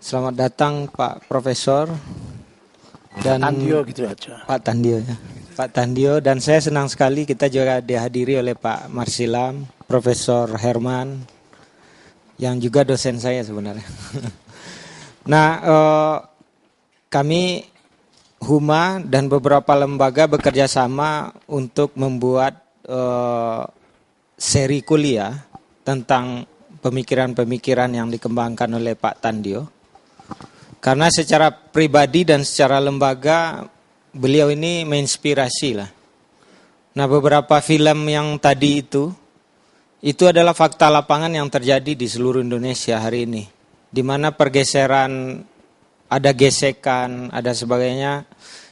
Selamat datang Pak Profesor dan Tandio gitu aja. Pak Tandio ya. Pak Tandio, dan saya senang sekali kita juga dihadiri oleh Pak Marsilam, Profesor Herman, yang juga dosen saya sebenarnya. Nah, kami Huma dan beberapa lembaga bekerja sama untuk membuat seri kuliah tentang pemikiran-pemikiran yang dikembangkan oleh Pak Tandio. Karena secara pribadi dan secara lembaga beliau ini menginspirasi lah. Nah, beberapa film yang tadi itu adalah fakta lapangan yang terjadi di seluruh Indonesia hari ini, di mana pergeseran, ada gesekan, ada sebagainya,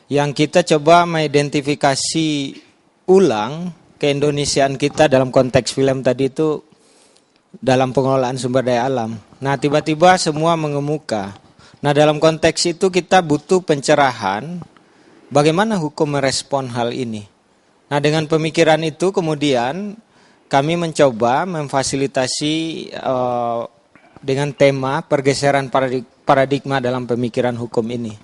yang kita coba mengidentifikasi ulang keindonesiaan kita dalam konteks film tadi itu dalam pengelolaan sumber daya alam. Nah, tiba-tiba semua mengemuka. Nah, dalam konteks itu kita butuh pencerahan bagaimana hukum merespon hal ini. Nah, dengan pemikiran itu kemudian kami mencoba memfasilitasi dengan tema pergeseran paradigma dalam pemikiran hukum ini.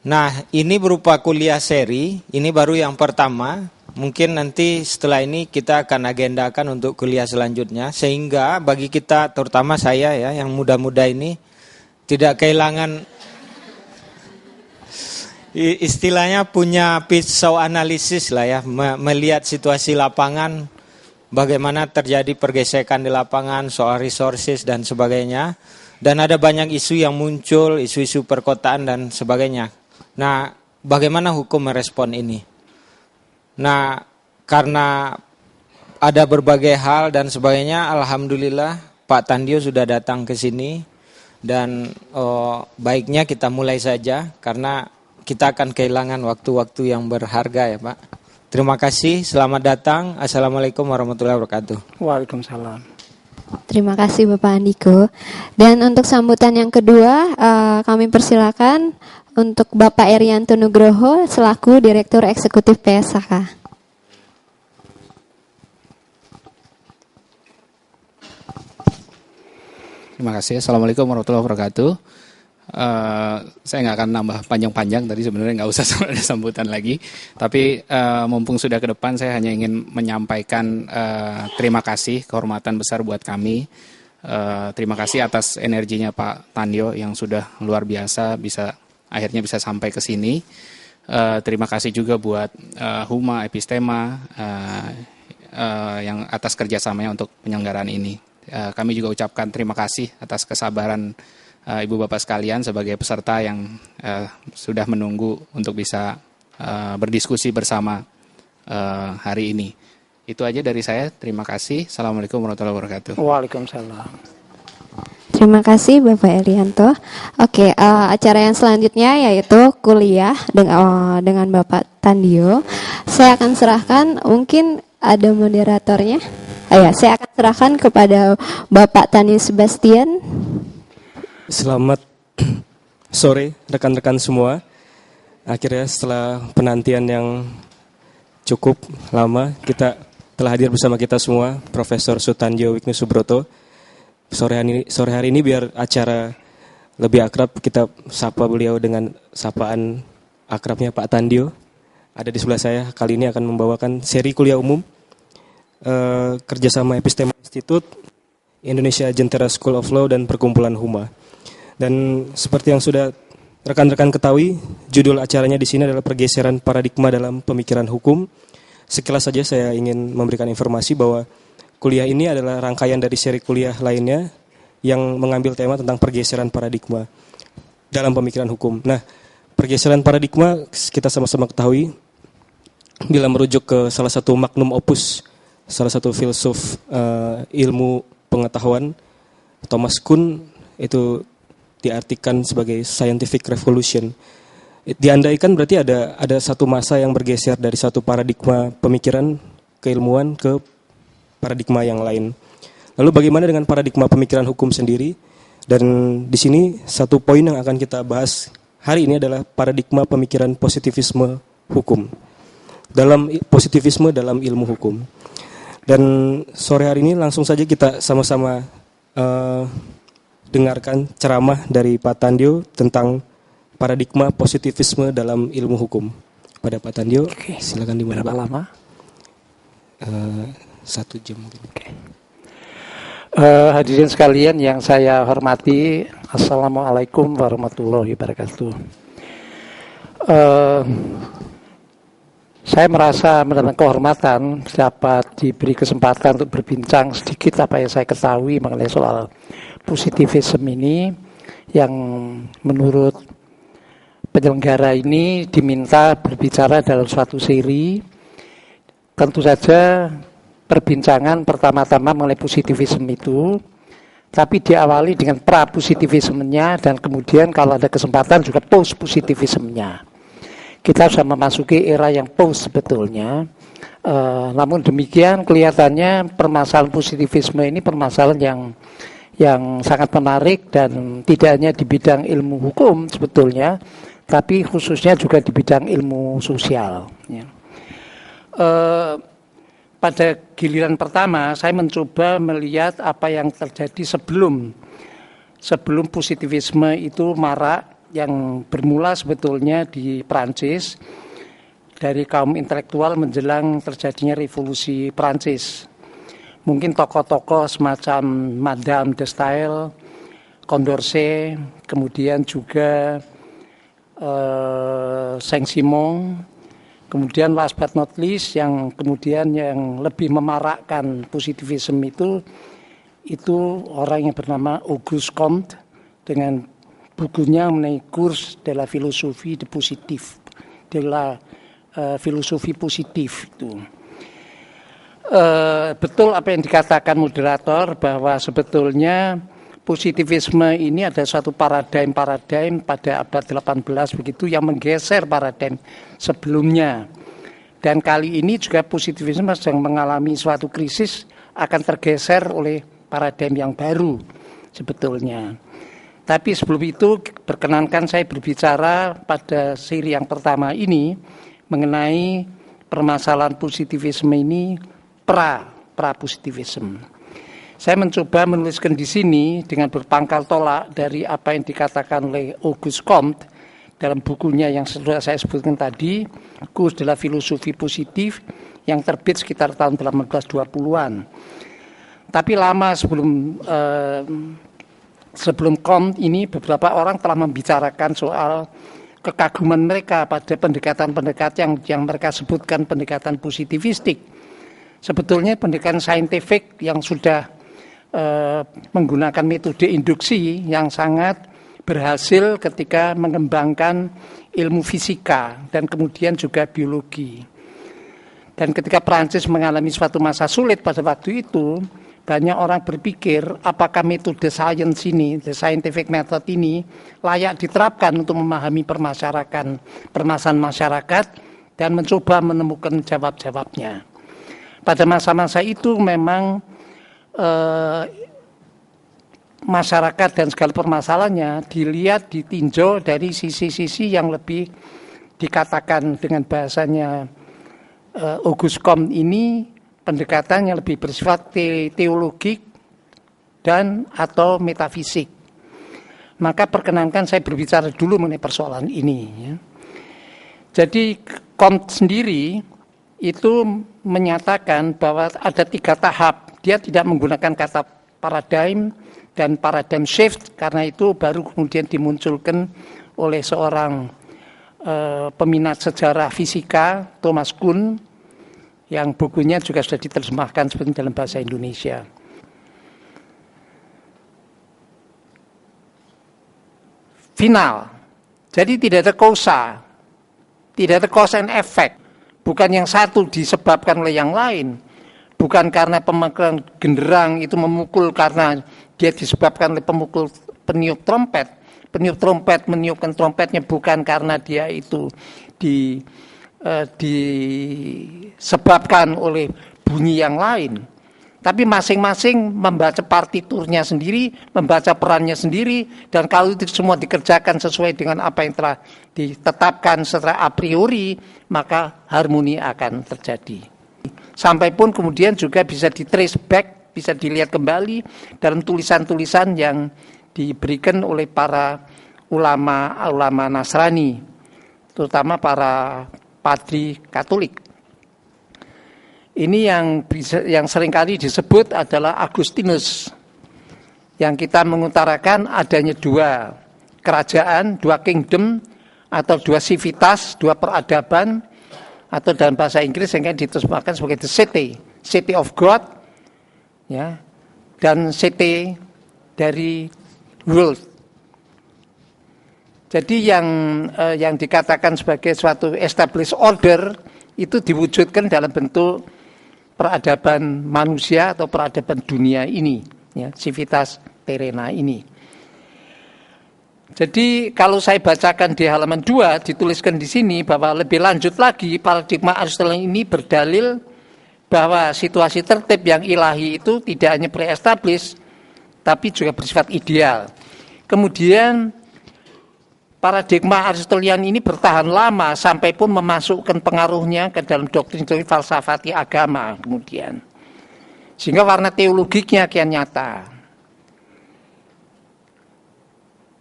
Nah, ini berupa kuliah seri, ini baru yang pertama. Mungkin nanti setelah ini kita akan agendakan untuk kuliah selanjutnya, sehingga bagi kita, terutama saya ya, yang muda-muda ini, tidak kehilangan istilahnya punya pisau analisis lah ya, melihat situasi lapangan, bagaimana terjadi pergesekan di lapangan soal resources dan sebagainya. Dan ada banyak isu yang muncul, isu-isu perkotaan dan sebagainya. Nah, bagaimana hukum merespon ini? Nah, karena ada berbagai hal dan sebagainya, alhamdulillah Pak Tandio sudah datang ke sini. Dan baiknya kita mulai saja karena kita akan kehilangan waktu-waktu yang berharga ya Pak. Terima kasih, selamat datang. Assalamualaikum warahmatullahi wabarakatuh. Waalaikumsalam. Terima kasih Bapak Andiko. Dan untuk sambutan yang kedua, kami persilakan untuk Bapak Erianto Nugroho selaku Direktur Eksekutif PSHK. Terima kasih. Assalamualaikum warahmatullahi wabarakatuh. Saya nggak akan nambah panjang-panjang, tadi sebenarnya nggak usah ada sambutan lagi. Tapi mumpung sudah ke depan, saya hanya ingin menyampaikan terima kasih, kehormatan besar buat kami. Terima kasih atas energinya Pak Tandio yang sudah luar biasa, akhirnya bisa sampai ke sini. Terima kasih juga buat Huma Epistema yang atas kerjasamanya untuk penyelenggaraan ini. Kami juga ucapkan terima kasih atas kesabaran Ibu Bapak sekalian sebagai peserta yang sudah menunggu untuk bisa berdiskusi bersama hari ini. Itu aja dari saya. Terima kasih. Assalamualaikum warahmatullahi wabarakatuh. Waalaikumsalam. Terima kasih Bapak Erianto. Oke, acara yang selanjutnya yaitu kuliah dengan Bapak Tandio. Saya akan serahkan, mungkin ada moderatornya. Saya akan serahkan kepada Bapak Tani Sebastian. Selamat sore rekan-rekan semua. Akhirnya setelah penantian yang cukup lama, kita telah hadir bersama kita semua, Profesor Sutandio Wignu Subroto. Sore hari ini biar acara lebih akrab, kita sapa beliau dengan sapaan akrabnya Pak Tandio. Ada di sebelah saya, kali ini akan membawakan seri kuliah umum kerjasama Epistema Institute, Indonesia Jentera School of Law dan Perkumpulan Huma. Dan seperti yang sudah rekan-rekan ketahui, judul acaranya di sini adalah pergeseran paradigma dalam pemikiran hukum. Sekilas saja saya ingin memberikan informasi bahwa kuliah ini adalah rangkaian dari seri kuliah lainnya yang mengambil tema tentang pergeseran paradigma dalam pemikiran hukum. Nah, pergeseran paradigma kita sama-sama ketahui bila merujuk ke salah satu magnum opus, salah satu filsuf ilmu pengetahuan, Thomas Kuhn, itu diartikan sebagai scientific revolution. Diandaikan berarti ada satu masa yang bergeser dari satu paradigma pemikiran keilmuan ke paradigma yang lain. Lalu bagaimana dengan paradigma pemikiran hukum sendiri? Dan di sini satu poin yang akan kita bahas hari ini adalah paradigma pemikiran positivisme hukum. Dalam positivisme dalam ilmu hukum. Dan sore hari ini langsung saja kita sama-sama dengarkan ceramah dari Pak Tandio tentang paradigma positivisme dalam ilmu hukum. Pada Pak Tandio, silakan dimulai. Berapa lama? 1 jam. Hadirin sekalian yang saya hormati, Assalamualaikum warahmatullahi wabarakatuh. Saya merasa mendapat kehormatan dapat diberi kesempatan untuk berbincang sedikit apa yang saya ketahui mengenai soal positivisme ini, yang menurut penyelenggara ini diminta berbicara dalam suatu seri. Tentu saja perbincangan pertama-tama mengenai positivisme itu, tapi diawali dengan pra-positivismenya, dan kemudian kalau ada kesempatan juga post-positivismenya. Kita sudah memasuki era yang post sebetulnya. Namun demikian kelihatannya permasalahan positivisme ini permasalahan yang sangat menarik, dan tidak hanya di bidang ilmu hukum sebetulnya, tapi khususnya juga di bidang ilmu sosial. Ya. Pada giliran pertama saya mencoba melihat apa yang terjadi sebelum positivisme itu marak, yang bermula sebetulnya di Prancis dari kaum intelektual menjelang terjadinya revolusi Prancis. Mungkin tokoh-tokoh semacam Madame de Staël, Condorcet, kemudian juga Saint-Simon, kemudian last but not least yang kemudian yang lebih memarakkan positivisme itu orang yang bernama Auguste Comte dengan bukunya mengenai Cours de la philosophie de positif, de la filosofi positif itu. Betul apa yang dikatakan moderator bahwa sebetulnya positivisme ini ada suatu paradigm pada abad 18 begitu yang menggeser paradigm sebelumnya. Dan kali ini juga positivisme sedang mengalami suatu krisis, akan tergeser oleh paradigm yang baru sebetulnya. Tapi sebelum itu perkenankan saya berbicara pada seri yang pertama ini mengenai permasalahan positivisme ini pra-positivisme. Saya mencoba menuliskan di sini dengan berpangkal tolak dari apa yang dikatakan oleh Auguste Comte dalam bukunya yang sudah saya sebutkan tadi, Cours de la philosophie positif, yang terbit sekitar tahun 1820-an. Tapi lama sebelum Comte ini beberapa orang telah membicarakan soal kekaguman mereka pada pendekatan-pendekatan yang mereka sebutkan pendekatan positivistik. Sebetulnya pendekatan saintifik yang sudah menggunakan metode induksi yang sangat berhasil ketika mengembangkan ilmu fisika dan kemudian juga biologi. Dan ketika Prancis mengalami suatu masa sulit pada waktu itu, banyak orang berpikir apakah metode sains ini, the scientific method ini layak diterapkan untuk memahami permasalahan masyarakat dan mencoba menemukan jawab-jawabnya. Pada masa-masa itu memang masyarakat dan segala permasalahannya dilihat, ditinjau dari sisi-sisi yang lebih dikatakan dengan bahasanya Auguste Comte ini pendekatan yang lebih bersifat teologik dan atau metafisik. Maka perkenankan saya berbicara dulu mengenai persoalan ini. Ya. Jadi Comte sendiri itu menyatakan bahwa ada 3 tahap. Dia tidak menggunakan kata paradigm dan paradigm shift, karena itu baru kemudian dimunculkan oleh seorang peminat sejarah fisika, Thomas Kuhn, yang bukunya juga sudah diterjemahkan sebenarnya dalam bahasa Indonesia. Final. Jadi tidak ada causa, tidak ada cause and effect. Bukan yang satu disebabkan oleh yang lain. Bukan karena pemegang genderang itu memukul karena dia disebabkan oleh peniup trompet. Peniup trompet meniupkan trompetnya bukan karena dia itu disebabkan oleh bunyi yang lain. Tapi masing-masing membaca partiturnya sendiri, membaca perannya sendiri, dan kalau itu semua dikerjakan sesuai dengan apa yang telah ditetapkan secara a priori, maka harmoni akan terjadi. Sampai pun kemudian juga bisa di trace back, bisa dilihat kembali dalam tulisan-tulisan yang diberikan oleh para ulama Nasrani, terutama para padri Katolik. Ini yang seringkali disebut adalah Agustinus, yang kita mengutarakan adanya dua kerajaan, dua kingdom, atau dua civitas, dua peradaban, atau dalam bahasa Inggris yang diterjemahkan sebagai the city of God, ya, dan city dari world. Jadi yang dikatakan sebagai suatu established order itu diwujudkan dalam bentuk peradaban manusia atau peradaban dunia ini, ya, civitas terrena ini. Jadi kalau saya bacakan di halaman 2 dituliskan di sini bahwa lebih lanjut lagi paradigma Aristotelian ini berdalil bahwa situasi tertib yang ilahi itu tidak hanya pre-established tapi juga bersifat ideal. Kemudian paradigma Aristotelian ini bertahan lama sampai pun memasukkan pengaruhnya ke dalam doktrin-doktrin falsafati agama kemudian. Sehingga warna teologiknya kian nyata.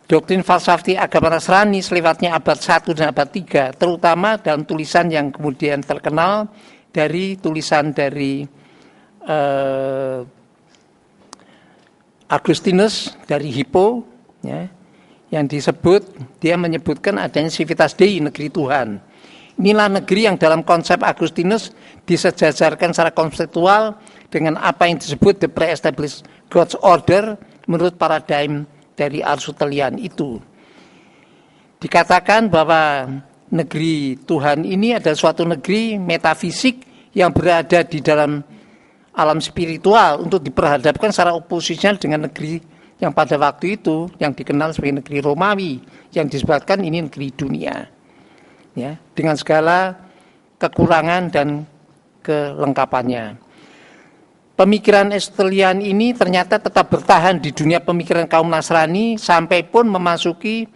Doktrin falsafati agama Nasrani selewatnya abad 1 dan abad 3, terutama dalam tulisan yang kemudian terkenal dari tulisan dari Agustinus dari Hippo, ya, yang dia menyebutkan adanya civitas Dei, negeri Tuhan. Inilah negeri yang dalam konsep Agustinus disejajarkan secara konseptual dengan apa yang disebut the pre-established God's order menurut paradigm dari Aristotelian itu. Dikatakan bahwa negeri Tuhan ini adalah suatu negeri metafisik yang berada di dalam alam spiritual untuk diperhadapkan secara oposisional dengan negeri yang pada waktu itu yang dikenal sebagai negeri Romawi, yang disebutkan ini negeri dunia, ya, dengan segala kekurangan dan kelengkapannya. Pemikiran Aristotelian ini ternyata tetap bertahan di dunia pemikiran kaum Nasrani sampai pun memasuki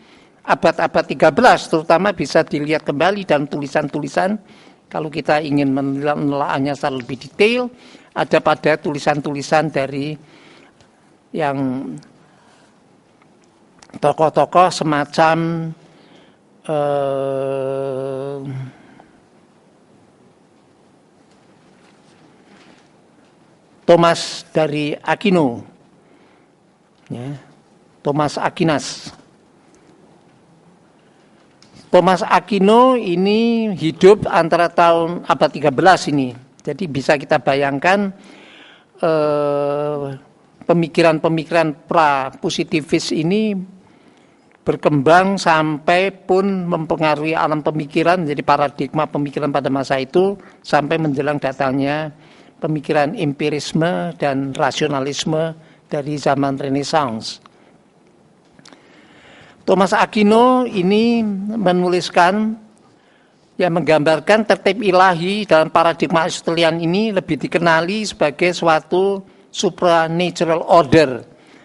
abad-abad 13, terutama bisa dilihat kembali dalam tulisan-tulisan. Kalau kita ingin menelaahnya secara lebih detail, ada pada tulisan-tulisan dari yang tokoh-tokoh semacam Thomas dari Aquino, ya, Thomas Aquinas. Thomas Aquino ini hidup antara tahun abad 13 ini. Jadi bisa kita bayangkan pemikiran-pemikiran pra-positivis ini berkembang sampai pun mempengaruhi alam pemikiran, jadi paradigma pemikiran pada masa itu sampai menjelang datangnya pemikiran empirisme dan rasionalisme dari zaman Renaissance. Thomas Aquino ini menuliskan yang menggambarkan tertib ilahi dalam paradigma Aristotelian ini lebih dikenali sebagai suatu supranatural order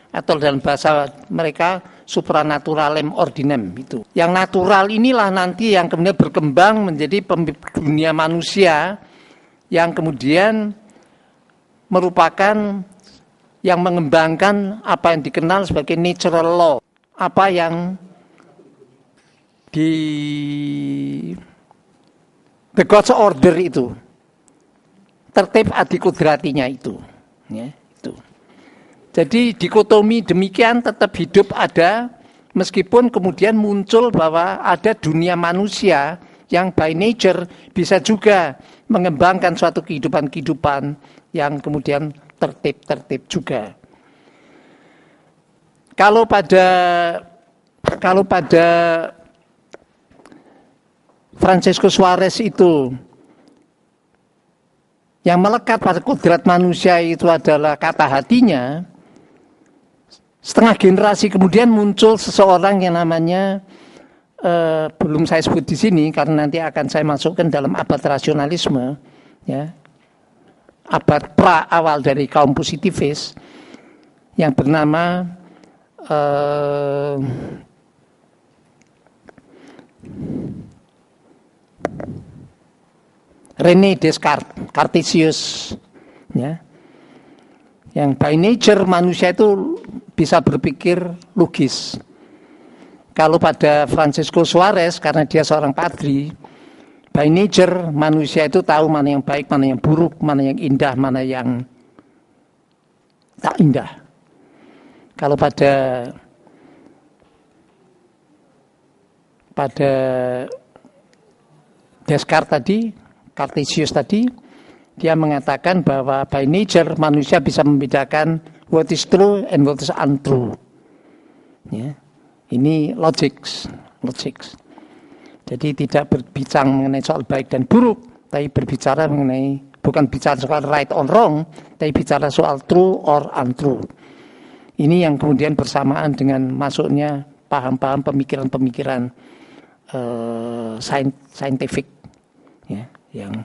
atau dalam bahasa mereka supranaturalem ordinem itu. Yang natural inilah nanti yang kemudian berkembang menjadi dunia manusia yang kemudian merupakan yang mengembangkan apa yang dikenal sebagai natural law, apa yang di the God's order itu, tertib adikudratinya itu, ya, itu. Jadi dikotomi demikian tetap hidup ada, meskipun kemudian muncul bahwa ada dunia manusia yang by nature bisa juga mengembangkan suatu kehidupan-kehidupan yang kemudian tertib juga. Kalau pada Francisco Suarez itu yang melekat pada kodrat manusia itu adalah kata hatinya, setengah generasi kemudian muncul seseorang yang namanya belum saya sebut di sini karena nanti akan saya masukkan dalam abad rasionalisme, ya, abad pra awal dari kaum positivis yang bernama René Descartes, Cartesius, ya, yang by nature manusia itu bisa berpikir logis. Kalau pada Francisco Suarez, karena dia seorang padri, by nature manusia itu tahu mana yang baik, mana yang buruk, mana yang indah, mana yang tak indah. Kalau pada Descartes tadi, Cartesius tadi, dia mengatakan bahwa by nature manusia bisa membedakan what is true and what is untrue. Ya. Ini logics. Jadi tidak berbicara mengenai soal baik dan buruk, tapi berbicara mengenai, bukan bicara soal right or wrong, tapi bicara soal true or untrue. Ini yang kemudian bersamaan dengan masuknya paham-paham pemikiran-pemikiran scientific. Ya, yang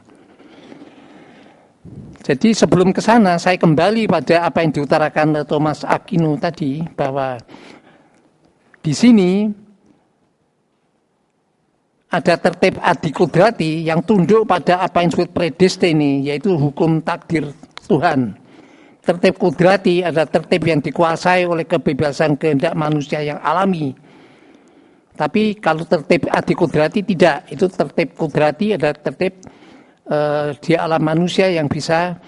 jadi sebelum ke sana, saya kembali pada apa yang diutarakan Thomas Aquino tadi, bahwa di sini ada tertib adikodrati yang tunduk pada apa yang disebut predestiny, yaitu hukum takdir Tuhan. Tertib kodrati adalah tertib yang dikuasai oleh kebebasan kehendak manusia yang alami. Tapi kalau tertib adikodrati tidak, itu tertib kodrati adalah tertib di alam manusia yang bisa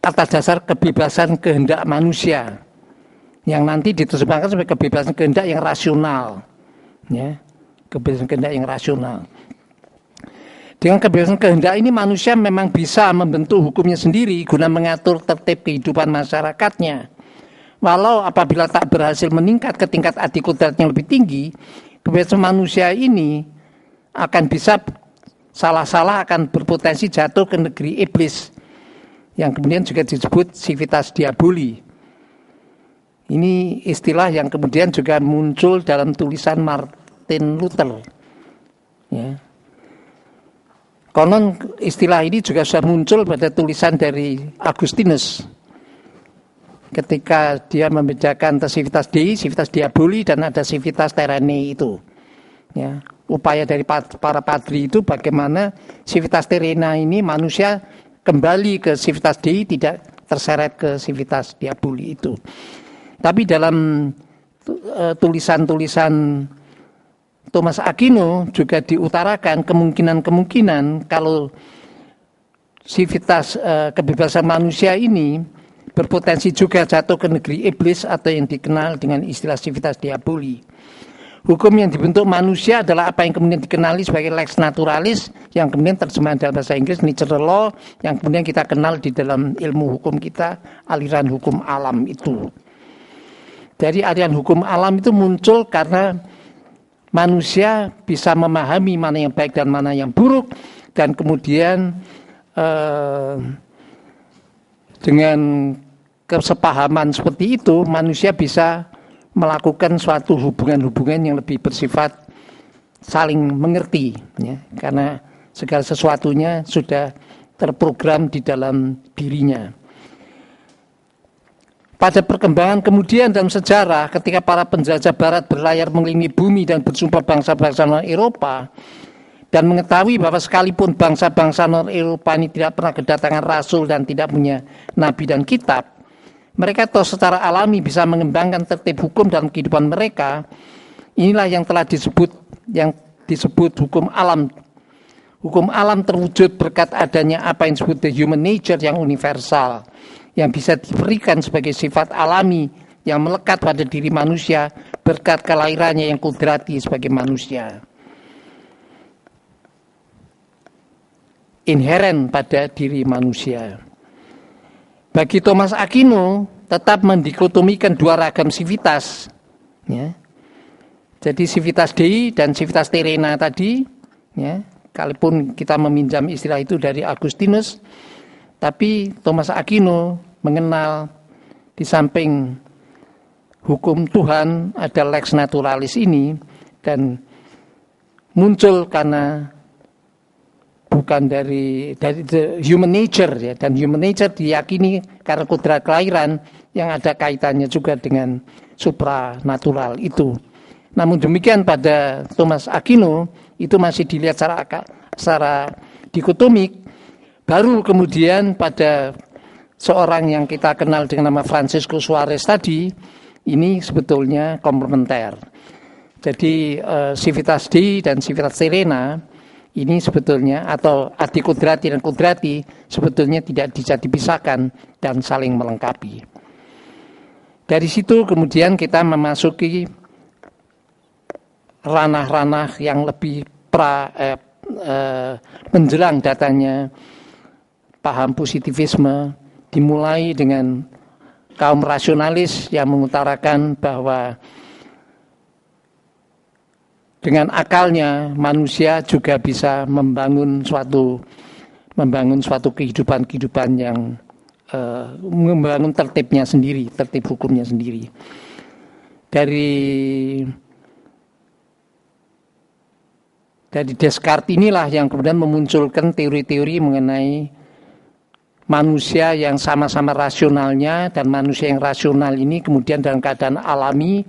atas dasar kebebasan kehendak manusia yang nanti diterjemahkan sebagai kebebasan kehendak yang rasional, ya, kebebasan kehendak yang rasional. Dengan kebebasan kehendak ini manusia memang bisa membentuk hukumnya sendiri guna mengatur tertib kehidupan masyarakatnya. Walau apabila tak berhasil meningkat ke tingkat adikodrati yang lebih tinggi, kebebasan manusia ini akan bisa salah-salah akan berpotensi jatuh ke negeri iblis, yang kemudian juga disebut civitas diaboli. Ini istilah yang kemudian juga muncul dalam tulisan Martin Luther. Ya. Konon istilah ini juga sudah muncul pada tulisan dari Agustinus. Ketika dia membedakan civitas Dei, civitas diaboli, dan ada civitas terreni itu. Ya. Upaya dari para padri itu bagaimana civitas terrena ini manusia kembali ke civitas Dei, tidak terseret ke civitas diaboli itu. Tapi dalam tulisan-tulisan Thomas Aquino juga diutarakan kemungkinan-kemungkinan kalau civitas kebebasan manusia ini berpotensi juga jatuh ke negeri iblis atau yang dikenal dengan istilah civitas diaboli. Hukum yang dibentuk manusia adalah apa yang kemudian dikenali sebagai lex naturalis, yang kemudian terjemahan dalam bahasa Inggris natural law, yang kemudian kita kenal di dalam ilmu hukum kita aliran hukum alam itu. Jadi aliran hukum alam itu muncul karena manusia bisa memahami mana yang baik dan mana yang buruk, dan kemudian dengan kesepahaman seperti itu manusia bisa melakukan suatu hubungan-hubungan yang lebih bersifat saling mengerti, ya, karena segala sesuatunya sudah terprogram di dalam dirinya. Pada perkembangan kemudian dalam sejarah, ketika para penjajah barat berlayar mengelilingi bumi dan bersumpah bangsa-bangsa non-Eropa, dan mengetahui bahwa sekalipun bangsa-bangsa non-Eropa ini tidak pernah kedatangan rasul dan tidak punya nabi dan kitab, mereka toh secara alami bisa mengembangkan tertib hukum dalam kehidupan mereka. Inilah yang telah disebut hukum alam. Hukum alam terwujud berkat adanya apa yang disebut the human nature yang universal, yang bisa diberikan sebagai sifat alami yang melekat pada diri manusia berkat kelahirannya yang kodrati sebagai manusia. Inheren pada diri manusia. Bagi Thomas Aquino tetap mendikotomikan dua ragam civitas, ya. Jadi civitas Dei dan civitas terrena tadi, ya, kalaupun kita meminjam istilah itu dari Agustinus, tapi Thomas Aquino mengenal di samping hukum Tuhan ada lex naturalis ini, dan muncul karena bukan dari human nature, ya, dan human nature diyakini karena kodrat kelahiran yang ada kaitannya juga dengan supranatural itu. Namun demikian pada Thomas Aquino itu masih dilihat secara dikotomik Baru kemudian pada seorang yang kita kenal dengan nama Francisco Suarez tadi, ini sebetulnya komplementer. Jadi Civitas Dei dan Civitas Serena ini sebetulnya, atau Adi Kodrati dan Kodrati sebetulnya tidak bisa dipisahkan dan saling melengkapi. Dari situ kemudian kita memasuki ranah-ranah yang lebih menjelang datanya paham positivisme, dimulai dengan kaum rasionalis yang mengutarakan bahwa dengan akalnya manusia juga bisa membangun suatu kehidupan yang membangun tertibnya sendiri, tertib hukumnya sendiri. Dari Descartes inilah yang kemudian memunculkan teori-teori mengenai manusia yang sama-sama rasionalnya, dan manusia yang rasional ini kemudian dalam keadaan alami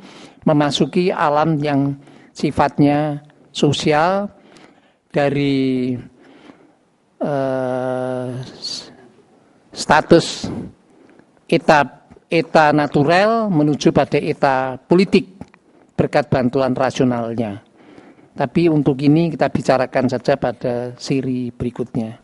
memasuki alam yang sifatnya sosial, dari status eta natural menuju pada eta politik berkat bantuan rasionalnya. Tapi untuk ini kita bicarakan saja pada seri berikutnya.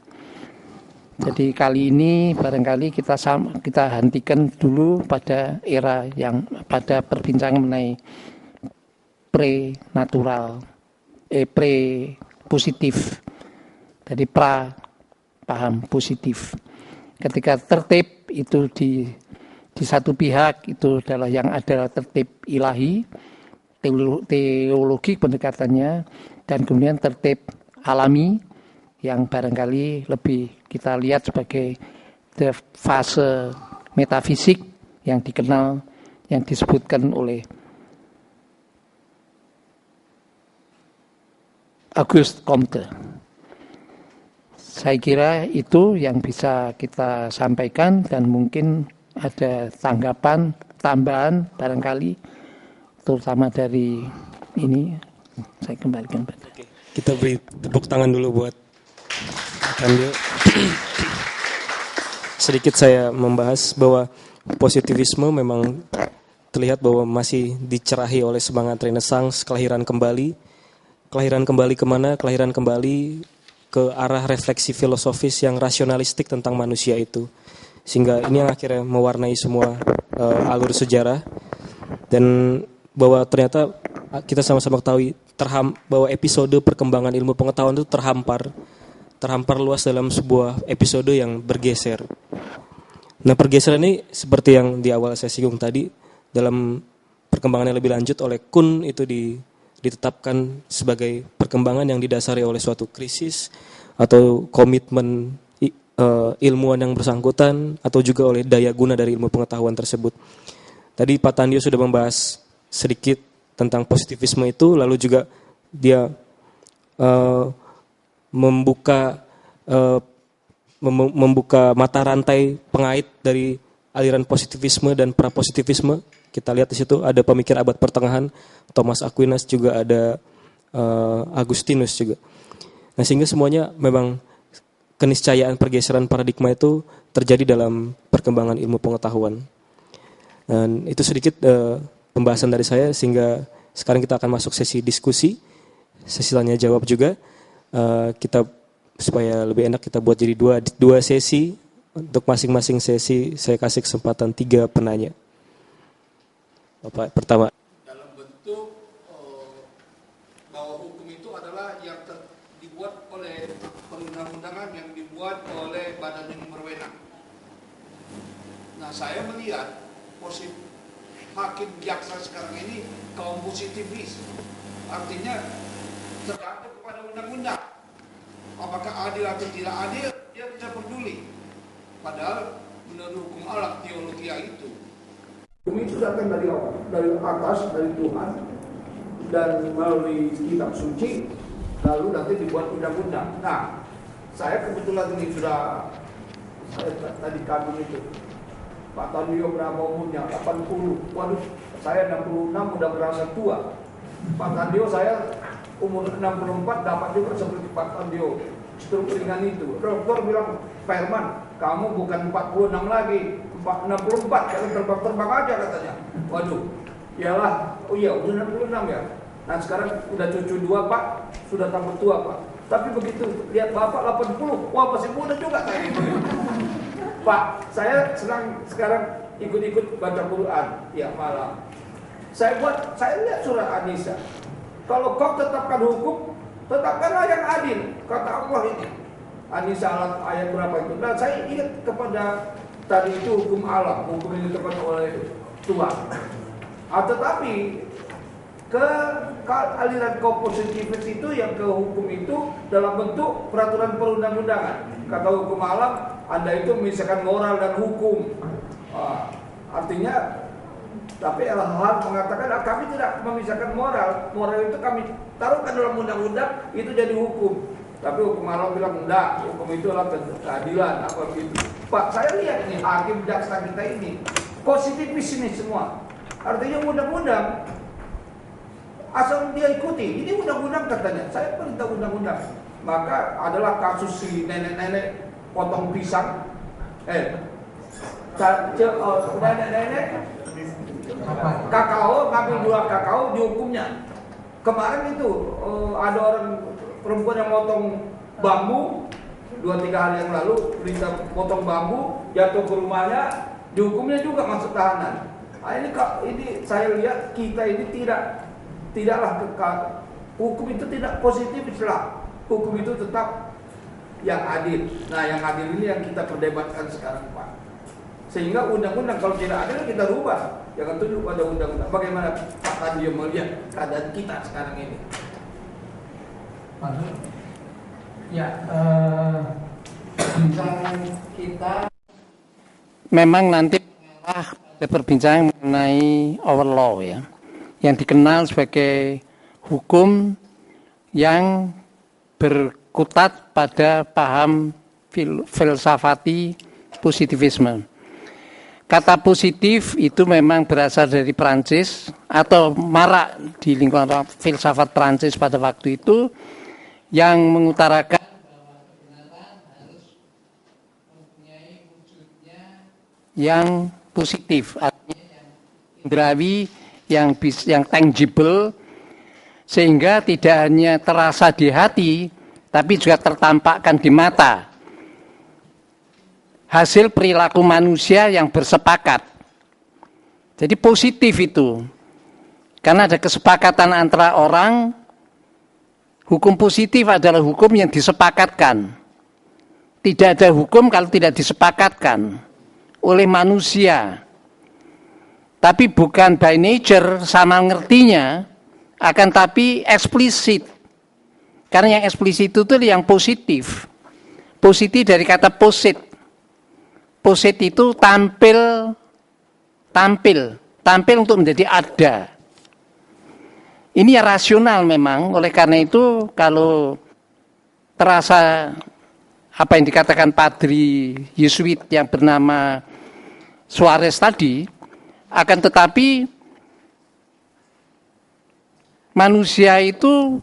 Jadi kali ini barangkali kita hentikan dulu pada era yang pada perbincangan mengenai pre-positif. Jadi paham positif. Ketika tertib itu di satu pihak itu adalah yang adalah tertib ilahi, teologi pendekatannya, dan kemudian tertib alami yang barangkali lebih kita lihat sebagai fase metafisik yang dikenal, yang disebutkan oleh Auguste Comte. Saya kira itu yang bisa kita sampaikan, dan mungkin ada tanggapan, tambahan barangkali, terutama dari ini. Saya kembalikan pada. Oke, kita beri tepuk tangan dulu buat Tandio. Sedikit saya membahas bahwa positivisme memang terlihat bahwa masih dicerahi oleh semangat Renaissance, kelahiran kembali. Kelahiran kembali kemana? Kelahiran kembali ke arah refleksi filosofis yang rasionalistik tentang manusia itu. Sehingga ini yang akhirnya mewarnai semua alur sejarah. Dan bahwa ternyata kita sama-sama ketahui bahwa episode perkembangan ilmu pengetahuan itu terhampar luas dalam sebuah episode yang bergeser. Nah, pergeseran ini seperti yang di awal saya singgung tadi, dalam perkembangan yang lebih lanjut oleh Kuhn itu ditetapkan sebagai perkembangan yang didasari oleh suatu krisis atau komitmen ilmuwan yang bersangkutan, atau juga oleh daya guna dari ilmu pengetahuan tersebut. Tadi Pak Tandio sudah membahas sedikit tentang positivisme itu, lalu juga dia membuka mata rantai pengait dari aliran positivisme dan prapositivisme. Kita lihat di situ ada pemikir abad pertengahan, Thomas Aquinas, juga ada Agustinus juga. Nah, sehingga semuanya memang keniscayaan pergeseran paradigma itu terjadi dalam perkembangan ilmu pengetahuan. Dan itu sedikit pembahasan dari saya, sehingga sekarang kita akan masuk sesi diskusi, sesi tanya jawab juga. Kita supaya lebih enak kita buat jadi dua sesi. Untuk masing-masing sesi saya kasih kesempatan 3 penanya. Bapak pertama. Dalam bentuk bahwa hukum itu adalah yang dibuat oleh perundang-undangan yang dibuat oleh badan yang berwenang. Nah, saya melihat hakim jaksa sekarang ini kaum positivis, artinya tergantung kepada undang-undang. Apakah adil atau tidak adil, dia tidak peduli. Padahal menurut hukum alam teologi itu, hukum itu datang dari atas, dari Tuhan, dan melalui kitab suci, lalu nanti dibuat undang-undang. Nah, saya kebetulan ini saya tadi kagum itu, Pak Tandio berapa umurnya? 80. Waduh, saya 66 udah berasa tua. Pak Tandio saya umur 64 dapat juga seperti Pak Tandio. struk ringan itu. Dokter bilang, Pak Herman, kamu bukan 46 lagi, 64, karena terbang-terbang aja katanya. Waduh, iyalah, oh iya udah 66 ya. Nah sekarang udah cucu 2 Pak, sudah tambah tua Pak. Tapi begitu lihat Bapak 80, wah masih muda juga saya ini. Pak, saya senang sekarang ikut-ikut baca Quran ya malam. Saya lihat surah An-Nisa. Kalau kau tetapkan hukum, tetapkanlah yang adil, kata Allah ini. An-Nisa ayat berapa itu? Dan saya ingat kepada tadi itu hukum alam, hukum yang ditetapkan oleh Tuhan. Tetapi ke aliran kaum positivis itu yang ke hukum itu dalam bentuk peraturan perundang-undangan. Kata hukum alam, Anda itu memisahkan moral dan hukum. Artinya, tapi Al-Hal mengatakan kami tidak memisahkan moral. Moral itu kami taruhkan dalam undang-undang, itu jadi hukum. Tapi hukum alam bilang enggak, hukum itu adalah keadilan apa gitu. Pak, saya lihat ini hakim jaksa kita ini positivis ini semua. Artinya undang-undang asal dia ikuti, ini undang-undang katanya. Saya perintah undang-undang. Maka adalah kasus si nenek-nenek potong pisang. Nenek-nenek kakao, ngambil 2 kakao dihukumnya. Kemarin itu ada orang perempuan yang motong bambu 2-3 hari yang lalu, berita potong bambu jatuh ke rumahnya, dihukumnya juga masuk tahanan. Nah, ini saya lihat kita ini tidaklah hukum itu tidak positif Islam. Hukum itu tetap yang adil. Nah, yang adil ini yang kita perdebatkan sekarang, Pak. Sehingga undang-undang kalau tidak adil kita rubah. Jangan tunjuk pada undang-undang. Bagaimana Pak Tandio melihat keadaan kita sekarang ini? Ya, perbincangan kita memang nanti perbincangan mengenai our law ya, yang dikenal sebagai hukum yang berkutat pada paham filsafati positivisme. Kata positif itu memang berasal dari Prancis atau marak di lingkungan filsafat Prancis pada waktu itu, yang mengutarakan bahwa kebenaran harus mempunyai wujudnya yang positif, artinya yang indrawi, yang tangible, sehingga tidak hanya terasa di hati, tapi juga tertampakkan di mata. Hasil perilaku manusia yang bersepakat. Jadi positif itu, karena ada kesepakatan antara orang. Hukum positif adalah hukum yang disepakatkan. Tidak ada hukum kalau tidak disepakatkan oleh manusia. Tapi bukan by nature sama ngertinya, akan tapi eksplisit. Karena yang eksplisit itu yang positif. Positif dari kata posit. Posit itu tampil untuk menjadi ada. Ini ya rasional memang, oleh karena itu kalau terasa apa yang dikatakan Padri Yesuit yang bernama Suarez tadi, akan tetapi manusia itu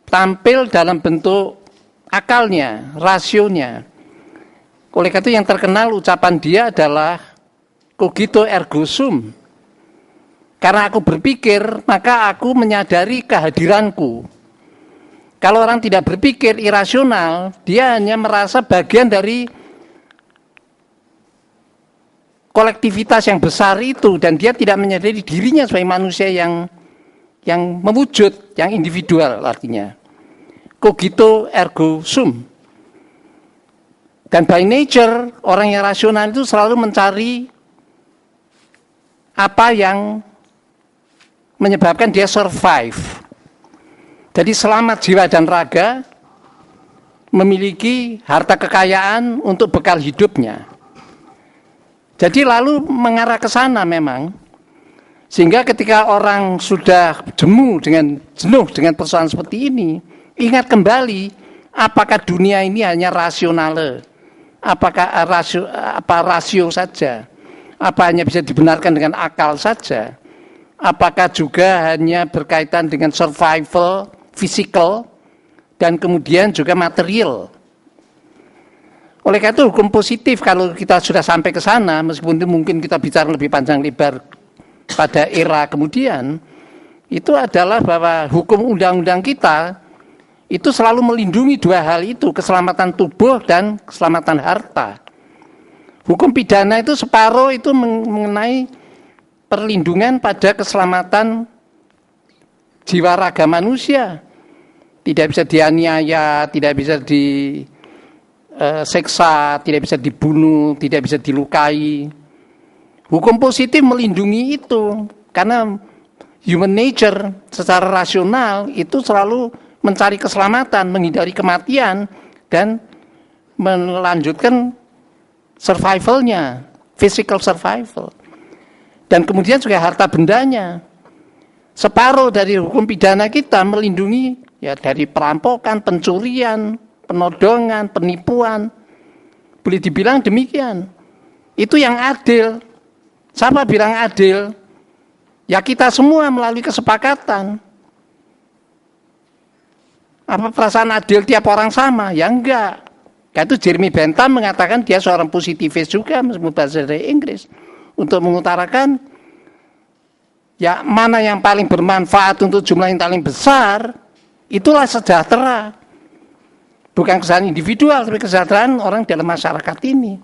tampil dalam bentuk akalnya, rasionya. Oleh karena itu yang terkenal ucapan dia adalah cogito ergo sum. Karena aku berpikir, maka aku menyadari kehadiranku. Kalau orang tidak berpikir irasional, dia hanya merasa bagian dari kolektivitas yang besar itu, dan dia tidak menyadari dirinya sebagai manusia yang mewujud, yang individual artinya. Cogito ergo sum. Dan by nature, orang yang rasional itu selalu mencari apa yang menyebabkan dia survive. Jadi selamat jiwa dan raga, memiliki harta kekayaan untuk bekal hidupnya. Jadi lalu mengarah ke sana memang. Sehingga ketika orang sudah jenuh dengan persoalan seperti ini, ingat kembali apakah dunia ini hanya rasional? Apakah rasio saja? Apa hanya bisa dibenarkan dengan akal saja? Apakah juga hanya berkaitan dengan survival, physical, dan kemudian juga material, Oleh karena itu hukum positif kalau kita sudah sampai ke sana, meskipun itu mungkin kita bicara lebih panjang lebar pada era kemudian, itu adalah bahwa hukum undang-undang kita itu selalu melindungi dua hal itu, keselamatan tubuh dan keselamatan harta. Hukum pidana itu separuh itu mengenai perlindungan pada keselamatan jiwa raga manusia. Tidak bisa dianiaya, tidak bisa diseksa, tidak bisa dibunuh, tidak bisa dilukai. Hukum positif melindungi itu, karena human nature secara rasional itu selalu mencari keselamatan, menghindari kematian, dan melanjutkan survivalnya, physical survival. Dan kemudian juga harta bendanya. Separuh dari hukum pidana kita melindungi ya dari perampokan, pencurian, penodongan, penipuan. Boleh dibilang demikian. Itu yang adil. Siapa bilang adil? Ya kita semua melalui kesepakatan. Apa perasaan adil tiap orang sama? Ya enggak. Itu Jeremy Bentham mengatakan dia seorang positivis juga meskipun bahasa dari Inggris. Untuk mengutarakan ya mana yang paling bermanfaat untuk jumlah yang paling besar, itulah sejahtera. Bukan kesejahteraan individual, tapi kesejahteraan orang dalam masyarakat ini.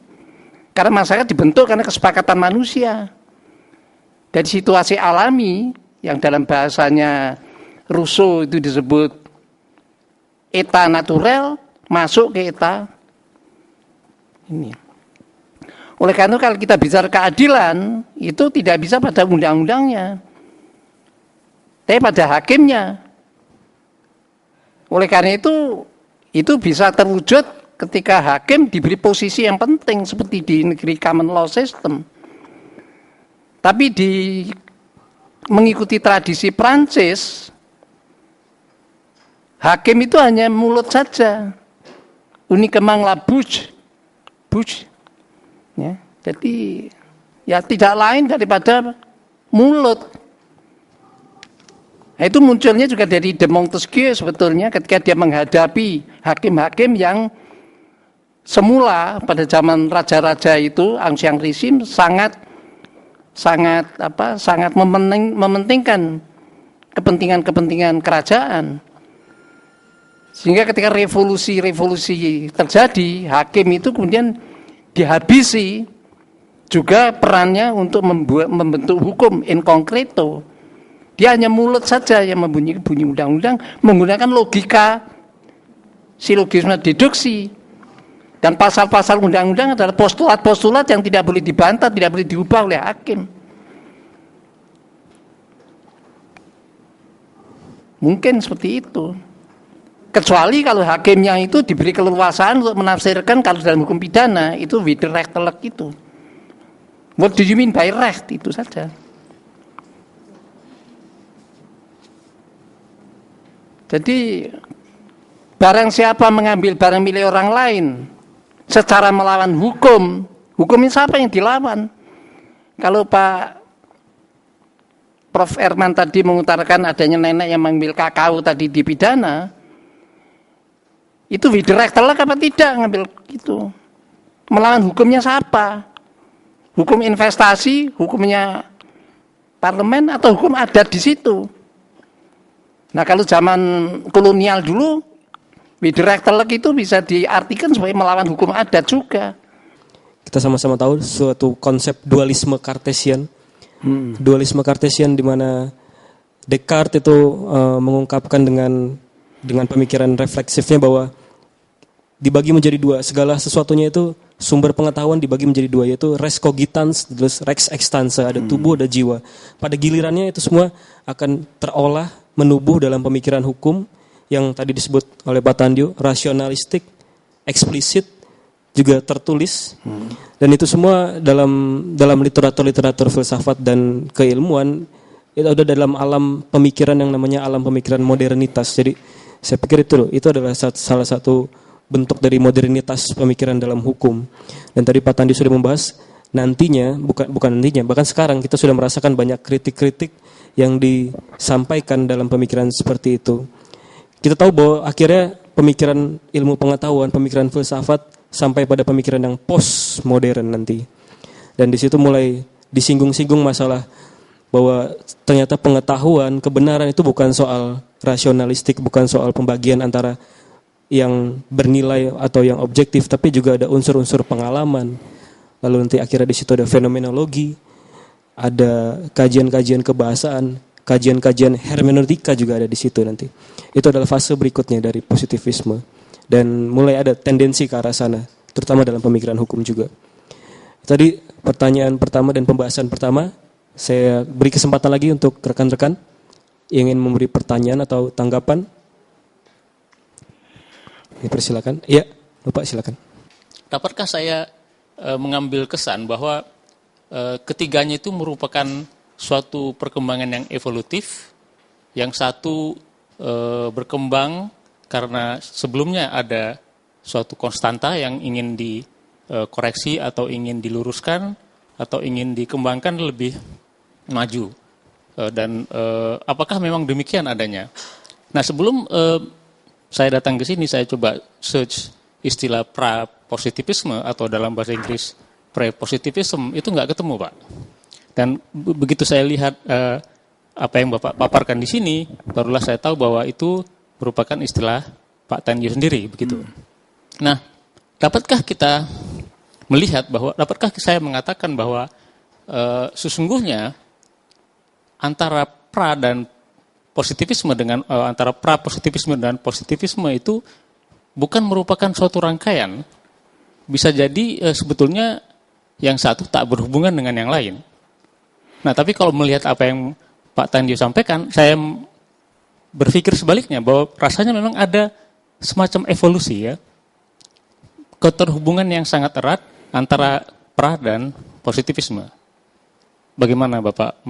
Karena masyarakat dibentuk karena kesepakatan manusia. Dari situasi alami, yang dalam bahasanya Rousseau itu disebut eta naturel, masuk ke eta ini. Oleh karena itu kalau kita bicara keadilan, itu tidak bisa pada undang-undangnya, tapi pada hakimnya. Oleh karena itu bisa terwujud ketika hakim diberi posisi yang penting seperti di negeri common law system. Tapi mengikuti tradisi Prancis, hakim itu hanya mulut saja. Uniquement la bouche. Ya, jadi ya tidak lain daripada mulut. Nah, itu munculnya juga dari de Montesquieu sebetulnya ketika dia menghadapi hakim-hakim yang semula pada zaman raja-raja itu ancien regime sangat mementingkan kepentingan kerajaan. Sehingga ketika revolusi terjadi, hakim itu kemudian dihabisi juga perannya untuk membentuk hukum in concreto. Dia hanya mulut saja yang bunyi undang-undang menggunakan logika, silogisme deduksi. Dan pasal-pasal undang-undang adalah postulat-postulat yang tidak boleh dibantah, tidak boleh diubah oleh hakim. Mungkin seperti itu. Kecuali kalau hakimnya itu diberi keleluasaan untuk menafsirkan kalau dalam hukum pidana itu widerrechtelijk itu. What do you mean by recht? Itu saja. Jadi barang siapa mengambil barang milik orang lain secara melawan hukum, hukumnya siapa yang dilawan? Kalau Pak Prof. Erman tadi mengutarakan adanya nenek yang mengambil kakao tadi di pidana, itu widerrechtelijk apa tidak ngambil itu? Melawan hukumnya siapa? Hukum investasi, hukumnya parlemen atau hukum adat di situ? Nah kalau zaman kolonial dulu, widerrechtelijk itu bisa diartikan sebagai melawan hukum adat juga. Kita sama-sama tahu suatu konsep dualisme Cartesian. Dualisme Cartesian di mana Descartes itu mengungkapkan dengan pemikiran refleksifnya bahwa dibagi menjadi dua, segala sesuatunya itu sumber pengetahuan dibagi menjadi dua, yaitu res cogitans, terus rex extensa, ada tubuh, ada jiwa. Pada gilirannya itu semua akan terolah, menubuh dalam pemikiran hukum yang tadi disebut oleh Pak Tandio, rasionalistik, eksplisit, juga tertulis. Dan itu semua dalam literatur filsafat dan keilmuan itu ada dalam alam pemikiran yang namanya alam pemikiran modernitas. Jadi saya pikir itu adalah salah satu bentuk dari modernitas pemikiran dalam hukum. Dan tadi Pak Tandio sudah membahas nantinya, bukan nantinya, bahkan sekarang kita sudah merasakan banyak kritik-kritik yang disampaikan dalam pemikiran seperti itu. Kita tahu bahwa akhirnya pemikiran ilmu pengetahuan, pemikiran filsafat sampai pada pemikiran yang postmodern nanti. Dan di situ mulai disinggung-singgung masalah bahwa ternyata pengetahuan, kebenaran itu bukan soal rasionalistik, bukan soal pembagian antara yang bernilai atau yang objektif, tapi juga ada unsur-unsur pengalaman. Lalu nanti akhirnya di situ ada fenomenologi, ada kajian-kajian kebahasaan, kajian-kajian hermeneutika juga ada di situ nanti. Itu adalah fase berikutnya dari positivisme. Dan mulai ada tendensi ke arah sana, terutama dalam pemikiran hukum juga. Tadi pertanyaan pertama dan pembahasan pertama, saya beri kesempatan lagi untuk rekan-rekan yang ingin memberi pertanyaan atau tanggapan. Dipersilakan. Iya, Bapak silakan. Dapatkah saya mengambil kesan bahwa ketiganya itu merupakan suatu perkembangan yang evolutif, yang satu berkembang karena sebelumnya ada suatu konstanta yang ingin dikoreksi atau ingin diluruskan atau ingin dikembangkan lebih maju. Dan apakah memang demikian adanya? Nah, sebelum saya datang ke sini, saya coba search istilah pra-positivisme atau dalam bahasa Inggris pre-positivism, itu nggak ketemu, Pak. Dan begitu saya lihat apa yang Bapak paparkan di sini, barulah saya tahu bahwa itu merupakan istilah Pak Tandio sendiri, begitu. Nah, dapatkah kita melihat bahwa, dapatkah saya mengatakan bahwa sesungguhnya antara pra dan positivisme dengan antara pra-positivisme dan positivisme itu bukan merupakan suatu rangkaian, bisa jadi sebetulnya yang satu tak berhubungan dengan yang lain. Nah, tapi kalau melihat apa yang Pak Tandio sampaikan, saya berpikir sebaliknya, bahwa rasanya memang ada semacam evolusi, ya, keterhubungan yang sangat erat antara pra dan positivisme. Bagaimana Bapak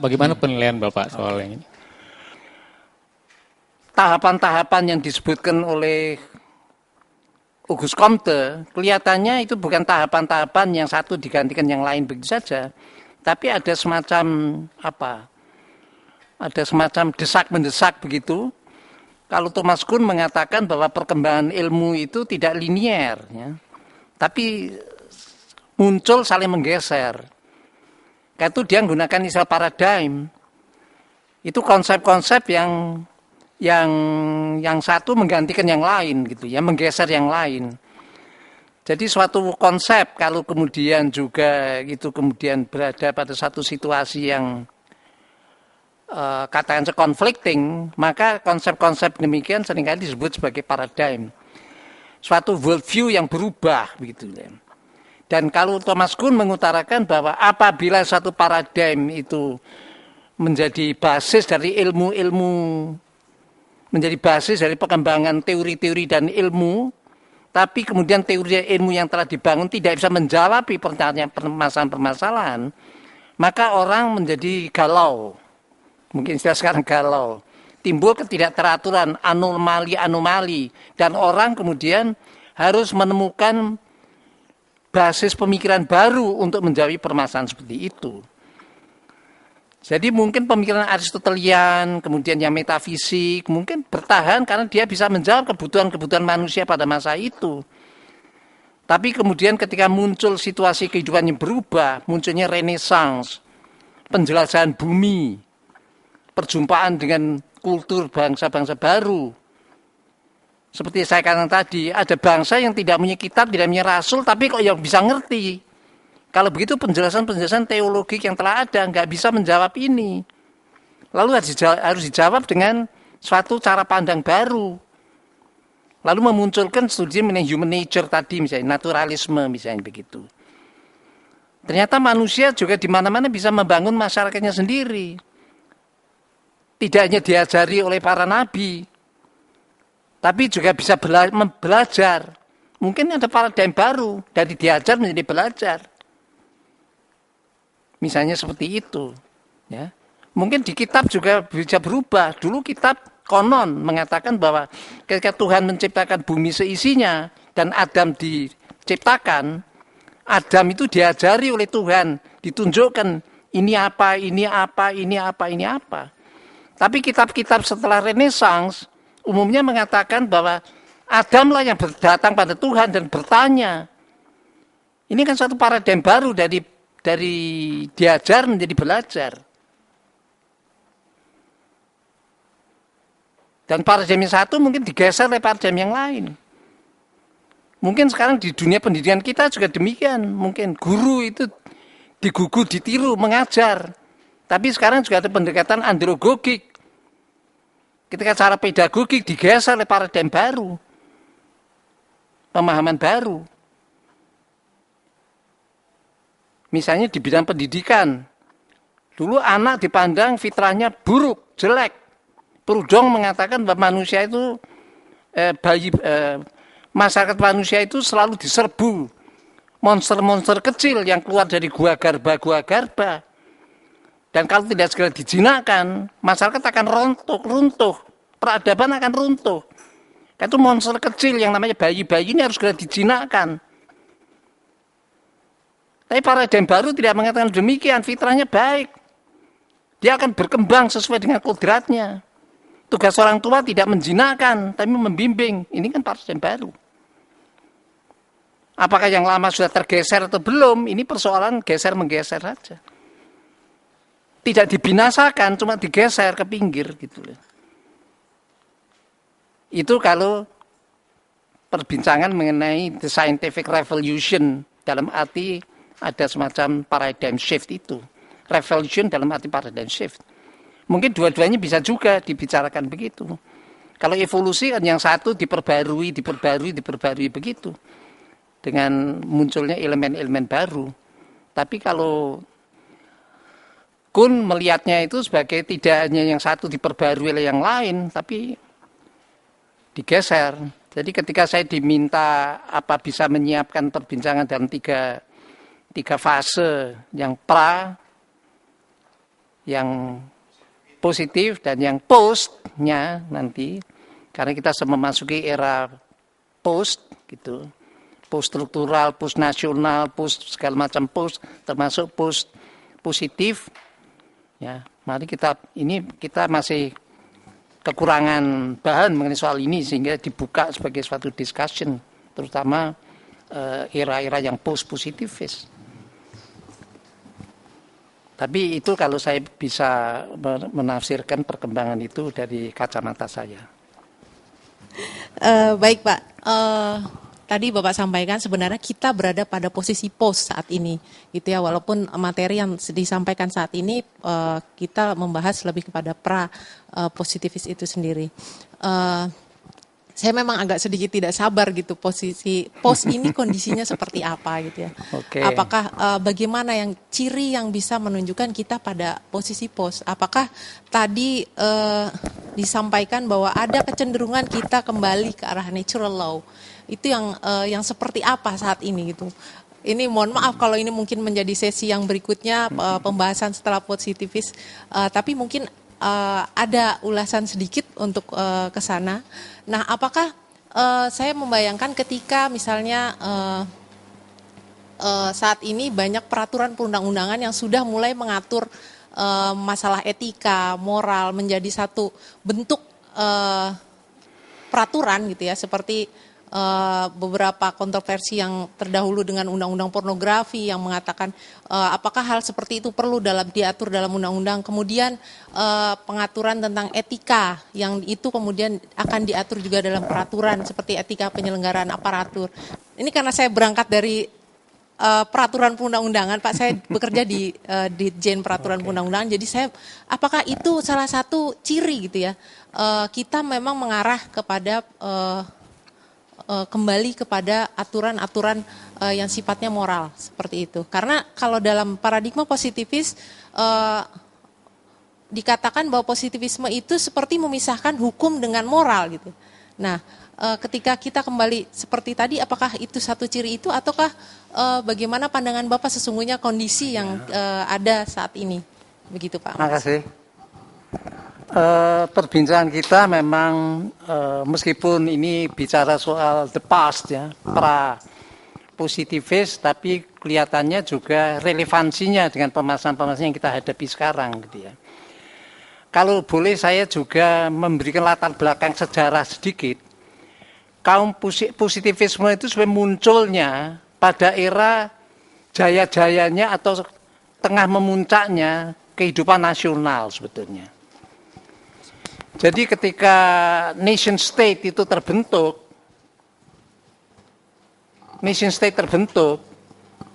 bagaimana penilaian Bapak soal yang ini? Tahapan-tahapan yang disebutkan oleh Auguste Comte, kelihatannya itu bukan tahapan-tahapan yang satu digantikan yang lain begitu saja, tapi ada semacam ada semacam desak-mendesak begitu. Kalau Thomas Kuhn mengatakan bahwa perkembangan ilmu itu tidak linier, ya, tapi muncul saling menggeser. Karena itu dia menggunakan istilah paradigm. Itu konsep-konsep yang satu menggantikan yang lain gitu ya, menggeser yang lain. Jadi suatu konsep kalau kemudian juga itu kemudian berada pada satu situasi yang katakan conflicting, maka konsep-konsep demikian seringkali disebut sebagai paradigm. Suatu worldview yang berubah begitu ya. Dan kalau Thomas Kuhn mengutarakan bahwa apabila satu paradigm itu menjadi basis dari ilmu-ilmu, menjadi basis dari perkembangan teori-teori dan ilmu, tapi kemudian teori ilmu yang telah dibangun tidak bisa menjawab permasalahan-permasalahan, maka orang menjadi galau. Mungkin istilah sekarang galau. Timbul ketidakteraturan, anomali-anomali, dan orang kemudian harus menemukan basis pemikiran baru untuk menjawab permasalahan seperti itu. Jadi mungkin pemikiran Aristotelian, kemudian yang metafisik, mungkin bertahan karena dia bisa menjawab kebutuhan-kebutuhan manusia pada masa itu. Tapi kemudian ketika muncul situasi kehidupan yang berubah, munculnya Renaissance, penjelajahan bumi, perjumpaan dengan kultur bangsa-bangsa baru. Seperti saya katakan tadi, ada bangsa yang tidak punya kitab, tidak punya rasul, tapi kok yang bisa ngerti. Kalau begitu penjelasan-penjelasan teologik yang telah ada nggak bisa menjawab ini. Lalu harus dijawab dengan suatu cara pandang baru. Lalu memunculkan studi mengenai human nature tadi, misalnya naturalisme, misalnya begitu. Ternyata manusia juga di mana-mana bisa membangun masyarakatnya sendiri. Tidak hanya diajari oleh para nabi, tapi juga bisa belajar. Mungkin ada paradigma baru, dari diajar menjadi belajar. Misalnya seperti itu. Ya. Mungkin di kitab juga bisa berubah. Dulu kitab konon mengatakan bahwa ketika Tuhan menciptakan bumi seisinya dan Adam diciptakan, Adam itu diajari oleh Tuhan, ditunjukkan ini apa, ini apa, ini apa, ini apa. Tapi kitab-kitab setelah Renaissance umumnya mengatakan bahwa Adamlah yang datang pada Tuhan dan bertanya. Ini kan suatu paradigma baru dari diajar menjadi belajar. Dan paradigma yang satu mungkin digeser oleh paradigma yang lain. Mungkin sekarang di dunia pendidikan kita juga demikian. Mungkin guru itu digugu, ditiru, mengajar. Tapi sekarang juga ada pendekatan andragogik. Ketika cara pedagogik digeser oleh paradigma baru. Pemahaman baru. Misalnya di bidang pendidikan. Dulu anak dipandang fitrahnya buruk, jelek. Proudhon mengatakan bahwa manusia itu, masyarakat manusia itu selalu diserbu. Monster-monster kecil yang keluar dari gua garba. Dan kalau tidak segera dijinakkan, masyarakat akan runtuh. Peradaban akan runtuh. Itu monster kecil yang namanya bayi-bayi ini harus segera dijinakkan. Tapi paradigma baru tidak mengatakan demikian, fitrahnya baik. Dia akan berkembang sesuai dengan kodratnya. Tugas orang tua tidak menjinakkan, tapi membimbing. Ini kan paradigma baru. Apakah yang lama sudah tergeser atau belum? Ini persoalan geser-menggeser saja. Tidak dibinasakan, cuma digeser ke pinggir gitu. Itu kalau perbincangan mengenai the scientific revolution dalam arti ada semacam paradigm shift itu. Revolution dalam arti paradigm shift. Mungkin dua-duanya bisa juga dibicarakan begitu. Kalau evolusi kan yang satu diperbarui begitu. Dengan munculnya elemen-elemen baru. Tapi kalau Kuhn melihatnya itu sebagai tidak hanya yang satu diperbarui oleh yang lain, tapi digeser. Jadi ketika saya diminta apa bisa menyiapkan perbincangan dalam tiga fase, yang pra, yang positif dan yang postnya nanti, karena kita memasuki era post gitu, post struktural, post nasional, post segala macam post, termasuk post positif. Ya, mari kita masih kekurangan bahan mengenai soal ini sehingga dibuka sebagai suatu discussion, terutama era-era yang post-positivis. Tapi itu kalau saya bisa menafsirkan perkembangan itu dari kacamata saya. Baik Pak, tadi Bapak sampaikan sebenarnya kita berada pada posisi post saat ini, gitu ya. Walaupun materi yang disampaikan saat ini kita membahas lebih kepada positivis itu sendiri. Saya memang agak sedikit tidak sabar gitu posisi post ini kondisinya seperti apa gitu ya. Okay. Apakah bagaimana yang ciri yang bisa menunjukkan kita pada posisi post? Apakah tadi disampaikan bahwa ada kecenderungan kita kembali ke arah natural law? Itu yang seperti apa saat ini gitu. Ini mohon maaf kalau ini mungkin menjadi sesi yang berikutnya pembahasan setelah positivis, tapi mungkin ada ulasan sedikit untuk ke sana. Nah, apakah saya membayangkan ketika misalnya saat ini banyak peraturan perundang-undangan yang sudah mulai mengatur masalah etika, moral menjadi satu bentuk peraturan gitu ya, seperti beberapa kontroversi yang terdahulu dengan undang-undang pornografi yang mengatakan apakah hal seperti itu perlu diatur dalam undang-undang, kemudian pengaturan tentang etika yang itu kemudian akan diatur juga dalam peraturan seperti etika penyelenggaraan aparatur. Ini karena saya berangkat dari peraturan perundang-undangan, Pak, saya bekerja di Ditjen Peraturan Perundang-undangan, jadi saya apakah itu salah satu ciri gitu ya, kita memang mengarah kepada kembali kepada aturan-aturan yang sifatnya moral seperti itu. Karena kalau dalam paradigma positivis dikatakan bahwa positivisme itu seperti memisahkan hukum dengan moral gitu. Nah, ketika kita kembali seperti tadi, apakah itu satu ciri itu ataukah bagaimana pandangan Bapak sesungguhnya kondisi yang ada saat ini? Begitu Pak. Terima kasih. Perbincangan kita memang meskipun ini bicara soal the past ya, pra positivis, tapi kelihatannya juga relevansinya dengan permasalahan-permasalahan yang kita hadapi sekarang gitu ya. Kalau boleh saya juga memberikan latar belakang sejarah sedikit. kaum positivisme itu sebenarnya munculnya pada era jaya-jayanya atau tengah memuncaknya kehidupan nasional sebetulnya. Jadi ketika nation state itu terbentuk,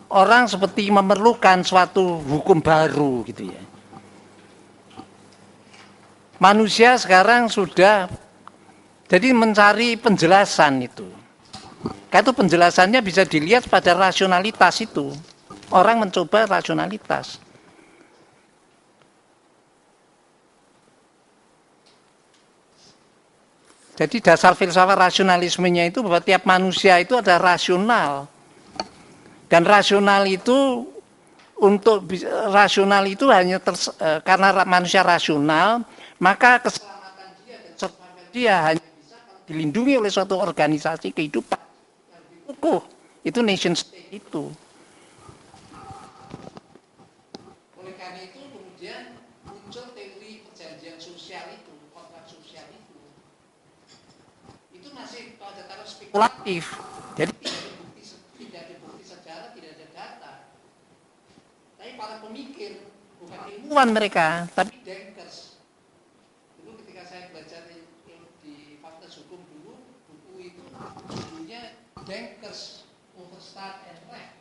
orang seperti memerlukan suatu hukum baru gitu ya. Manusia sekarang sudah jadi mencari penjelasan itu. Karena itu penjelasannya bisa dilihat pada rasionalitas itu. Orang mencoba rasionalitas. Jadi dasar filsafat rasionalismenya itu bahwa tiap manusia itu ada rasional. Dan rasional itu hanya karena manusia rasional, maka keselamatan dia dan survival dia hanya bisa dilindungi oleh suatu organisasi kehidupan yang lebih kukuh. Itu nation state itu. Oleh karena itu kemudian muncul teori perjanjian sosial itu, kontrak sosial itu. Itu masih pada taraf spekulatif. Jadi tidak ada bukti sejarah, tidak ada data. Tapi para pemikir, bukan ilmuwan mereka, tapi denkers. Dulu ketika saya belajar di fakultas hukum dulu, buku itu judulnya Denkers over Staat and Recht.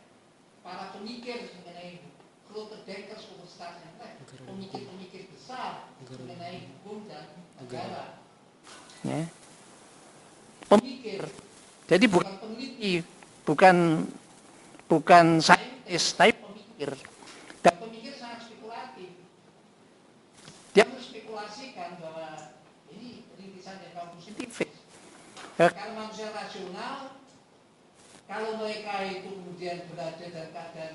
Para pemikir mengenai grote denkers over Staat and Recht. Pemikir-pemikir besar mengenai hukum dan negara. Ya. Pemikir. Jadi bukan peneliti, bukan saintis, tapi pemikir. Dan pemikir sangat spekulatif. Dia menspekulasikan bahwa ini rintisan yang kaum positivis. Kalau manusia rasional, kalau mereka itu kemudian berada dalam keadaan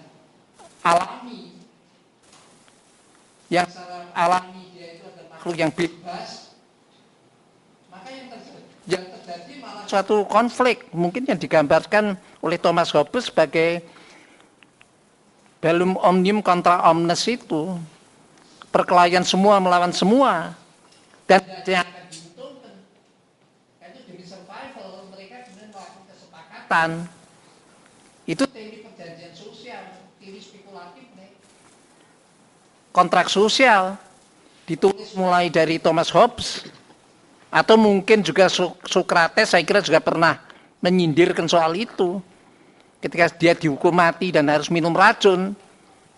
alami, yang secara alami dia itu adalah makhluk yang bebas, maka yang terjadi malah suatu konflik, mungkin yang digambarkan oleh Thomas Hobbes sebagai bellum omnium contra omnes itu, perkelahian semua melawan semua, dan yang akan diuntungkan itu demi survival mereka kemudian melakukan kesepakatan. Itu teori perjanjian sosial, teori spekulatif nih. Kontrak sosial ditulis mulai dari Thomas Hobbes, atau mungkin juga Socrates, saya kira juga pernah menyindirkan soal itu. Ketika dia dihukum mati dan harus minum racun,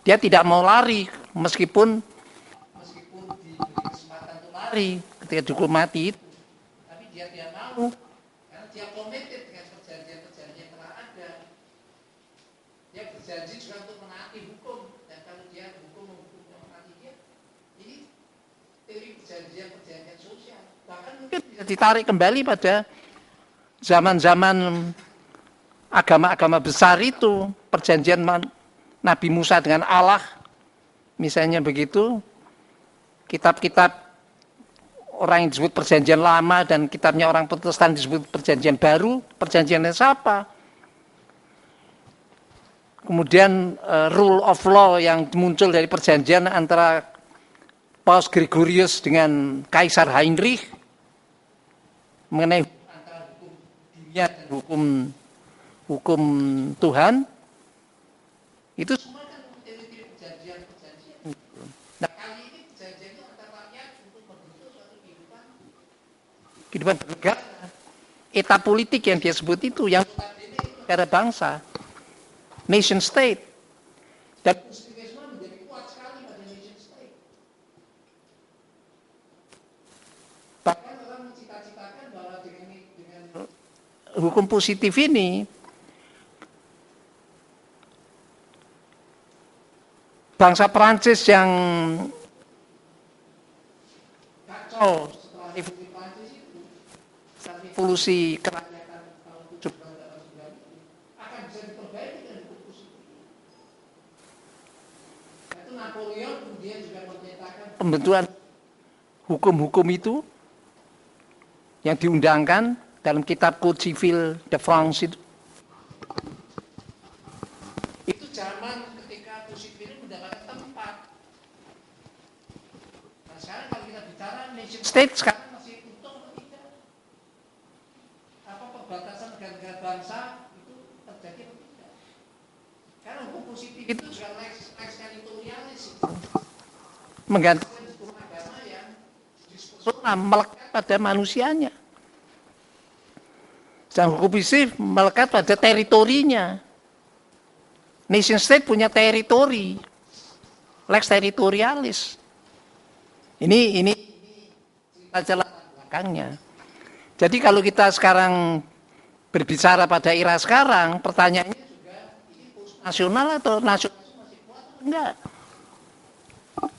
dia tidak mau lari meskipun diberi kesempatan untuk lari ketika dihukum mati itu. Tapi dia tidak mau karena dia komited dengan perjanjian-perjanjian yang telah ada. Dia berjanji juga untuk menaati hukum, dan kalau dia hukum menaati dia, ini teori perjanjian sosial. Bahkan mungkin bisa ditarik kembali pada zaman-zaman agama-agama besar itu, perjanjian Nabi Musa dengan Allah, misalnya begitu, kitab-kitab orang yang disebut perjanjian lama dan kitabnya orang Protestan disebut perjanjian baru, perjanjiannya siapa? Kemudian rule of law yang muncul dari perjanjian antara Paus Gregorius dengan Kaisar Heinrich, mengenai antara hukum dunia dan hukum Tuhan, itu semua kan teori perjanjian. Nah kali ini perjanjian itu antara rakyat untuk membentuk suatu kehidupan bernegara. Eta politik yang dia sebut itu, yang ini negara bangsa, nation state. Dan positivisme menjadi kuat sekali pada nation state. Bahkan orang mencita-citakan bahwa dengan hukum positif ini, bangsa Perancis yang kacau setelah revolusi Perancis itu, setelah revolusi kerakyatan tahun 1789 akan bisa diperbaiki dengan hukum positif. Itu Napoleon kemudian juga menyatakan pembentukan hukum-hukum itu yang diundangkan dalam kitab Code Civil de France itu zaman ketika positif ini mendapatkan tempat. Nah sekarang kalau kita bicara nation state sekarang masih utuh atau tidak? Apa perbatasan positif itu juga lex territorialis. Menggantikan hukum agama yang dispersonal, melekat pada manusianya. Dan hukum positif melekat pada teritorinya. Nation state punya teritori, lex territorialis. Ini cerita belakangnya. Jadi kalau kita sekarang berbicara pada era sekarang, pertanyaannya juga ini nasional atau nasional masih kuat atau enggak?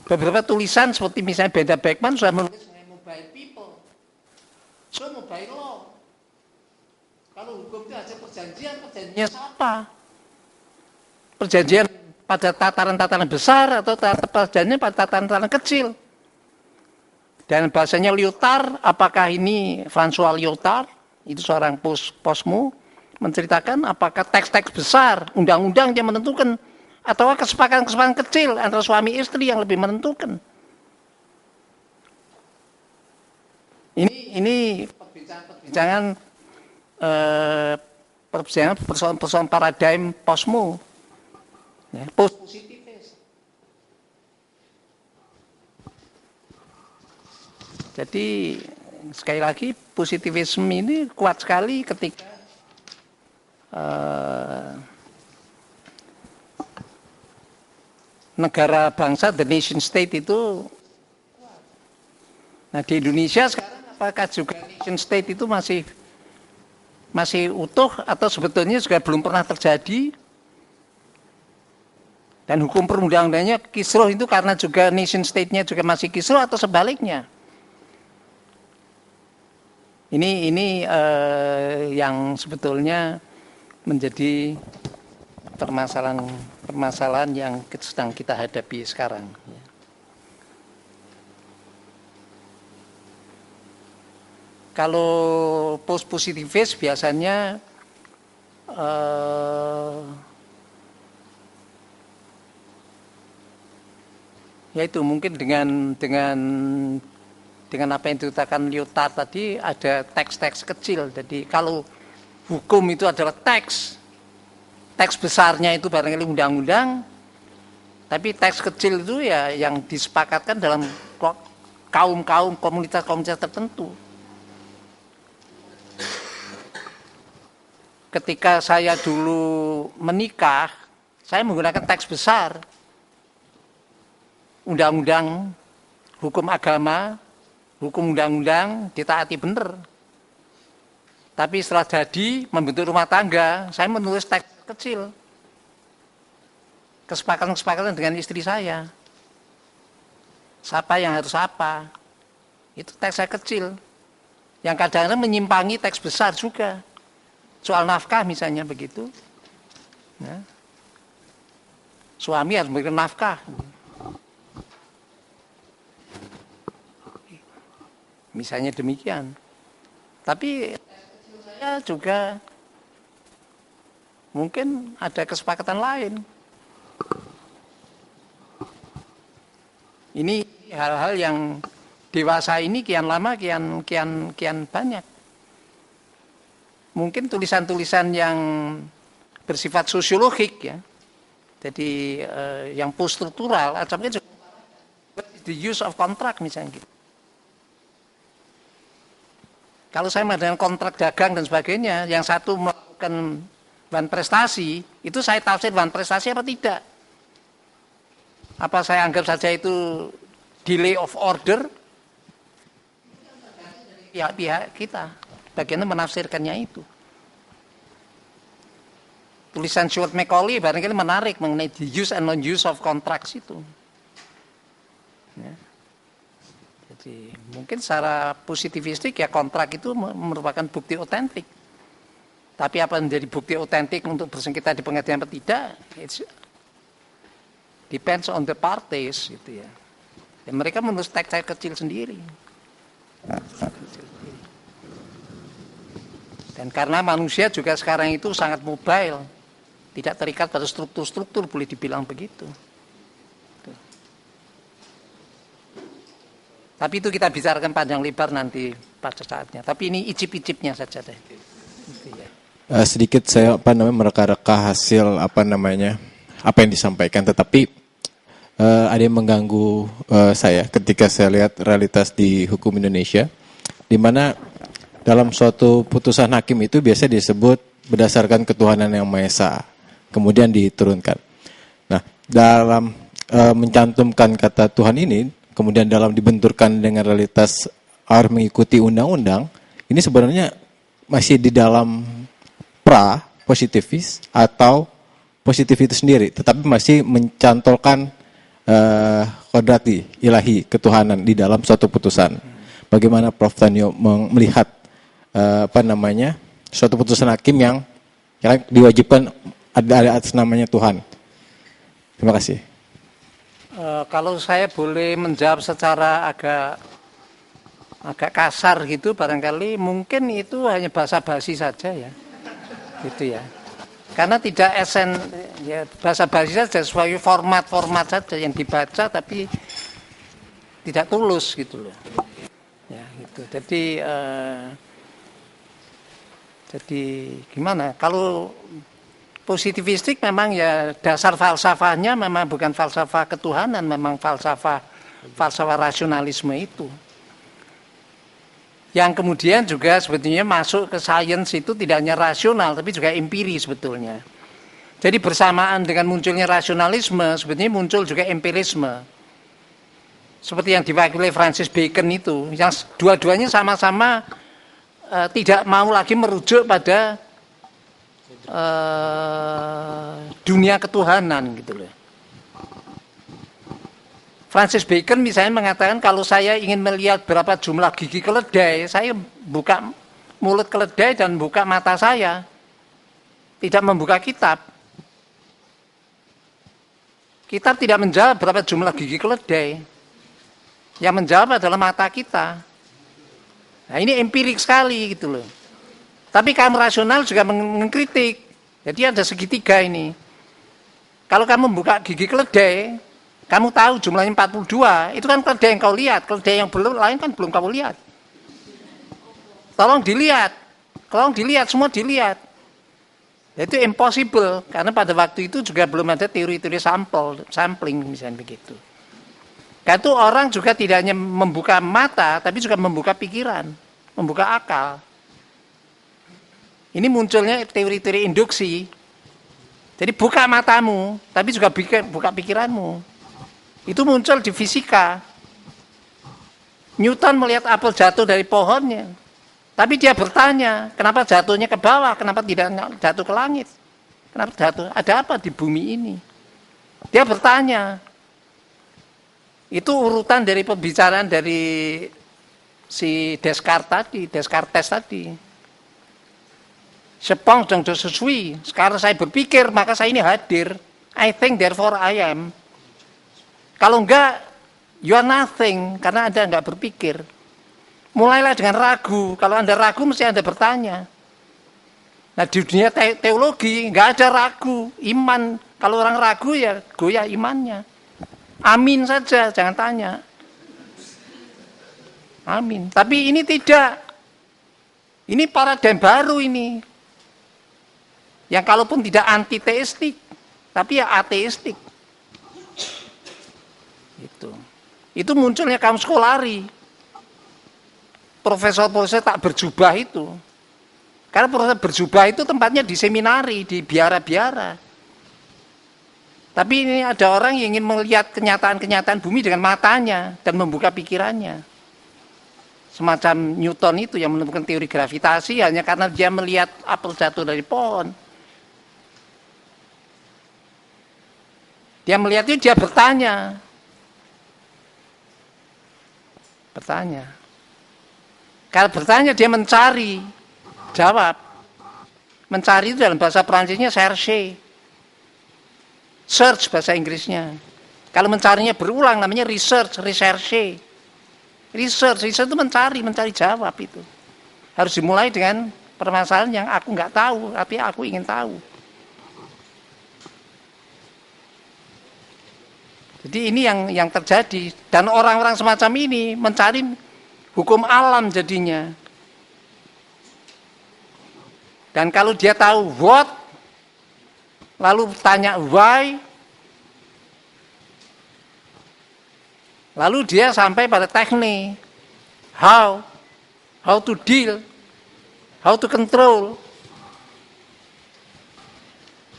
Beberapa tulisan seperti misalnya Benda Beckman sudah menulis mengenai mobile people, so mobile law. Kalau hukum itu hasil perjanjiannya siapa? Perjanjian pada tataran-tataran besar atau perjanjian pada tataran-tataran kecil? Dan bahasanya Lyotard, apakah ini François Lyotard, itu seorang posmo, menceritakan apakah teks-teks besar, undang-undang yang menentukan, atau kesepakatan-kesepakatan kecil antara suami istri yang lebih menentukan. Ini perbincangan persoalan paradigm posmo, ya, post-positivis. Jadi sekali lagi positivisme ini kuat sekali ketika negara bangsa, the nation state itu. Nah di Indonesia sekarang apakah juga nation state itu masih utuh atau sebetulnya juga belum pernah terjadi? Dan hukum perundang-undangnya kisruh itu karena juga nation state-nya juga masih kisruh atau sebaliknya? Ini yang sebetulnya menjadi permasalahan yang sedang kita hadapi sekarang. Kalau post-positivis biasanya yaitu mungkin dengan apa yang dikatakan Lyotard tadi, ada teks-teks kecil. Jadi kalau hukum itu adalah teks besarnya itu barangkali undang-undang, tapi teks kecil itu ya yang disepakatkan dalam kaum-kaum, komunitas-komunitas tertentu. Ketika saya dulu menikah, saya menggunakan teks besar, undang-undang, hukum agama, hukum undang-undang ditaati benar. Tapi setelah jadi membentuk rumah tangga, saya menulis teks kecil. Kesepakatan dengan istri saya. Siapa yang harus apa. Itu teks saya kecil. Yang kadang-kadang menyimpangi teks besar juga. Soal nafkah misalnya begitu. Nah, suami harus memberikan nafkah. Misalnya demikian. Tapi saya juga mungkin ada kesepakatan lain. Ini hal-hal yang dewasa ini kian lama kian banyak. Mungkin tulisan-tulisan yang bersifat sosiologik ya. Jadi yang post struktural atau mungkin the use of contract misalnya gitu. Kalau saya mengadakan kontrak dagang dan sebagainya, yang satu melakukan bahan prestasi, itu saya tafsir bahan prestasi apa tidak? Apa saya anggap saja itu delay of order? Pihak kita, bagaimana menafsirkannya itu. Tulisan Stuart Macaulay barangkali menarik mengenai the use and non-use of contracts itu. Ya. Jadi mungkin secara positivistik ya kontrak itu merupakan bukti otentik. Tapi apa menjadi bukti otentik untuk bersengketa di pengadilan atau tidak? It depends on the parties gitu ya. Dan mereka menulis teks kecil sendiri. Dan karena manusia juga sekarang itu sangat mobile, tidak terikat pada struktur-struktur, boleh dibilang begitu. Tapi itu kita bicarakan panjang lebar nanti pada saatnya. Tapi ini icip-icipnya saja deh. Sedikit saya mereka-reka hasil apa yang disampaikan, tetapi ada yang mengganggu saya ketika saya lihat realitas di hukum Indonesia, di mana dalam suatu putusan hakim itu biasa disebut berdasarkan ketuhanan yang Maha Esa, kemudian diturunkan. Nah, dalam mencantumkan kata Tuhan ini, kemudian dalam dibenturkan dengan realitas harus mengikuti undang-undang, ini sebenarnya masih di dalam positivis atau positif itu sendiri, tetapi masih mencantolkan kodrati ilahi ketuhanan di dalam suatu putusan. Bagaimana Prof. Tandio melihat suatu putusan hakim yang diwajibkan ada atas namanya Tuhan? Terima kasih. Kalau saya boleh menjawab secara agak kasar gitu, barangkali mungkin itu hanya basa-basi saja ya, gitu ya. Karena tidak ya basa-basi saja, sesuai format saja yang dibaca, tapi tidak tulus gitu loh. Ya gitu. Jadi gimana? Kalau positivistik memang ya dasar falsafahnya memang bukan falsafah ketuhanan, memang falsafah rasionalisme itu. Yang kemudian juga sebetulnya masuk ke sains itu tidak hanya rasional tapi juga empiri sebetulnya. Jadi bersamaan dengan munculnya rasionalisme sebetulnya muncul juga empirisme. Seperti yang diwakili Francis Bacon itu, yang dua-duanya sama-sama tidak mau lagi merujuk pada dunia ketuhanan gitu loh. Francis Bacon misalnya mengatakan kalau saya ingin melihat berapa jumlah gigi keledai, saya buka mulut keledai dan buka mata saya, tidak membuka kitab. Kitab tidak menjawab berapa jumlah gigi keledai, yang menjawab adalah mata kita. Nah ini empirik sekali gitu loh. Tapi kaum rasional juga mengkritik. Jadi ada segitiga ini. Kalau kamu membuka gigi keledai, kamu tahu jumlahnya 42, itu kan keledai yang kau lihat, keledai yang belum lain kan belum kamu lihat. Tolong dilihat, semua dilihat. Itu impossible, karena pada waktu itu juga belum ada teori-teori sampling misalnya begitu. Karena itu orang juga tidak hanya membuka mata, tapi juga membuka pikiran, membuka akal. Ini munculnya teori-teori induksi. Jadi buka matamu, tapi juga buka pikiranmu. Itu muncul di fisika. Newton melihat apel jatuh dari pohonnya. Tapi dia bertanya, kenapa jatuhnya ke bawah? Kenapa tidak jatuh ke langit? Kenapa jatuh? Ada apa di bumi ini? Dia bertanya. Itu urutan dari pembicaraan dari si Descartes tadi. Sepong dong sesuai. Sekarang saya berpikir, maka saya ini hadir. I think, therefore I am. Kalau enggak, you are nothing, karena Anda enggak berpikir. Mulailah dengan ragu. Kalau Anda ragu, mesti Anda bertanya. Nah, di dunia teologi, enggak ada ragu. Iman, kalau orang ragu ya goyah imannya. Amin saja, jangan tanya. Amin. Tapi ini tidak. Ini paradigma baru ini. Yang kalaupun tidak antiteistik, tapi ya ateistik. Itu munculnya kaum skolari. Profesor-profesor tak berjubah itu. Karena profesor berjubah itu tempatnya di seminari, di biara-biara. Tapi ini ada orang yang ingin melihat kenyataan-kenyataan bumi dengan matanya dan membuka pikirannya. Semacam Newton itu yang menemukan teori gravitasi hanya karena dia melihat apel jatuh dari pohon. Dia melihat itu, dia bertanya. Kalau bertanya dia mencari jawab. Mencari itu dalam bahasa Perancisnya chercher. Search bahasa Inggrisnya. Kalau mencarinya berulang namanya research. Research itu mencari jawab itu. Harus dimulai dengan permasalahan yang aku nggak tahu, tapi aku ingin tahu. Jadi ini yang terjadi, dan orang-orang semacam ini mencari hukum alam jadinya. Dan kalau dia tahu what, lalu tanya why, Lalu dia sampai pada teknik, how to deal, how to control.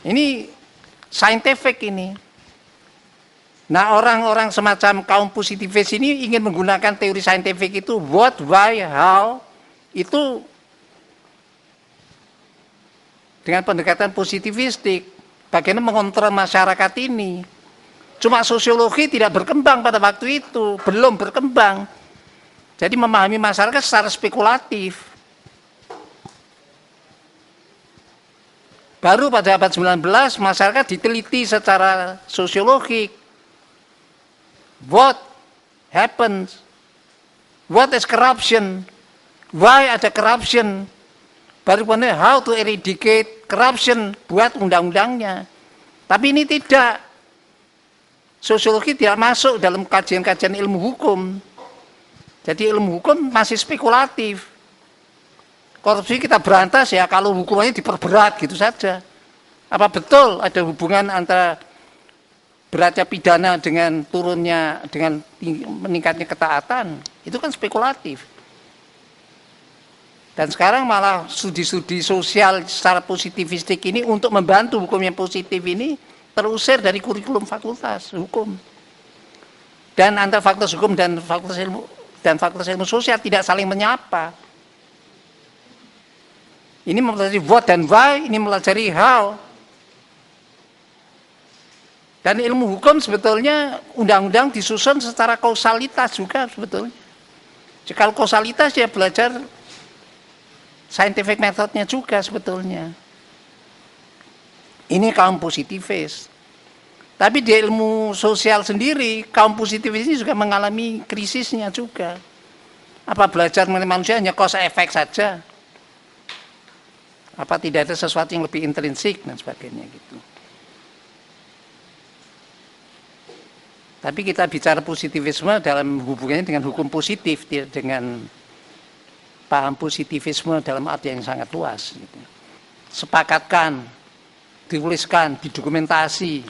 Ini scientific ini. Nah, orang-orang semacam kaum positivis ini ingin menggunakan teori saintifik itu what, why, how, itu dengan pendekatan positivistik. Bagaimana mengontrol masyarakat ini. Cuma sosiologi tidak berkembang pada waktu itu, belum berkembang. Jadi memahami masyarakat secara spekulatif. Baru pada abad 19 masyarakat diteliti secara sosiologik. What happens? What is corruption? Why ada corruption? Baru kemudian how to eradicate corruption, buat undang-undangnya. Tapi ini tidak. Sosiologi tidak masuk dalam kajian-kajian ilmu hukum. Jadi ilmu hukum masih spekulatif. Korupsi kita berantas ya kalau hukumannya diperberat gitu saja. Apa betul ada hubungan antara beratnya pidana dengan turunnya, dengan meningkatnya ketaatan? Itu kan spekulatif. Dan sekarang malah studi-studi sosial secara positivistik ini untuk membantu hukum yang positif ini terusir dari kurikulum fakultas hukum. Dan antara fakultas hukum dan fakultas ilmu sosial tidak saling menyapa. Ini mempelajari what dan why, ini mempelajari how. Dan ilmu hukum sebetulnya undang-undang disusun secara kausalitas juga sebetulnya. Kalau kausalitas ya belajar scientific methodnya juga sebetulnya. Ini kaum positivis. Tapi di ilmu sosial sendiri, kaum positivis ini juga mengalami krisisnya juga. Apa belajar mengenai manusia hanya cause efek saja? Apa tidak ada sesuatu yang lebih intrinsik dan sebagainya gitu. Tapi kita bicara positivisme dalam hubungannya dengan hukum positif, dengan paham positivisme dalam arti yang sangat luas. Gitu. Sepakatkan, dituliskan, didokumentasi,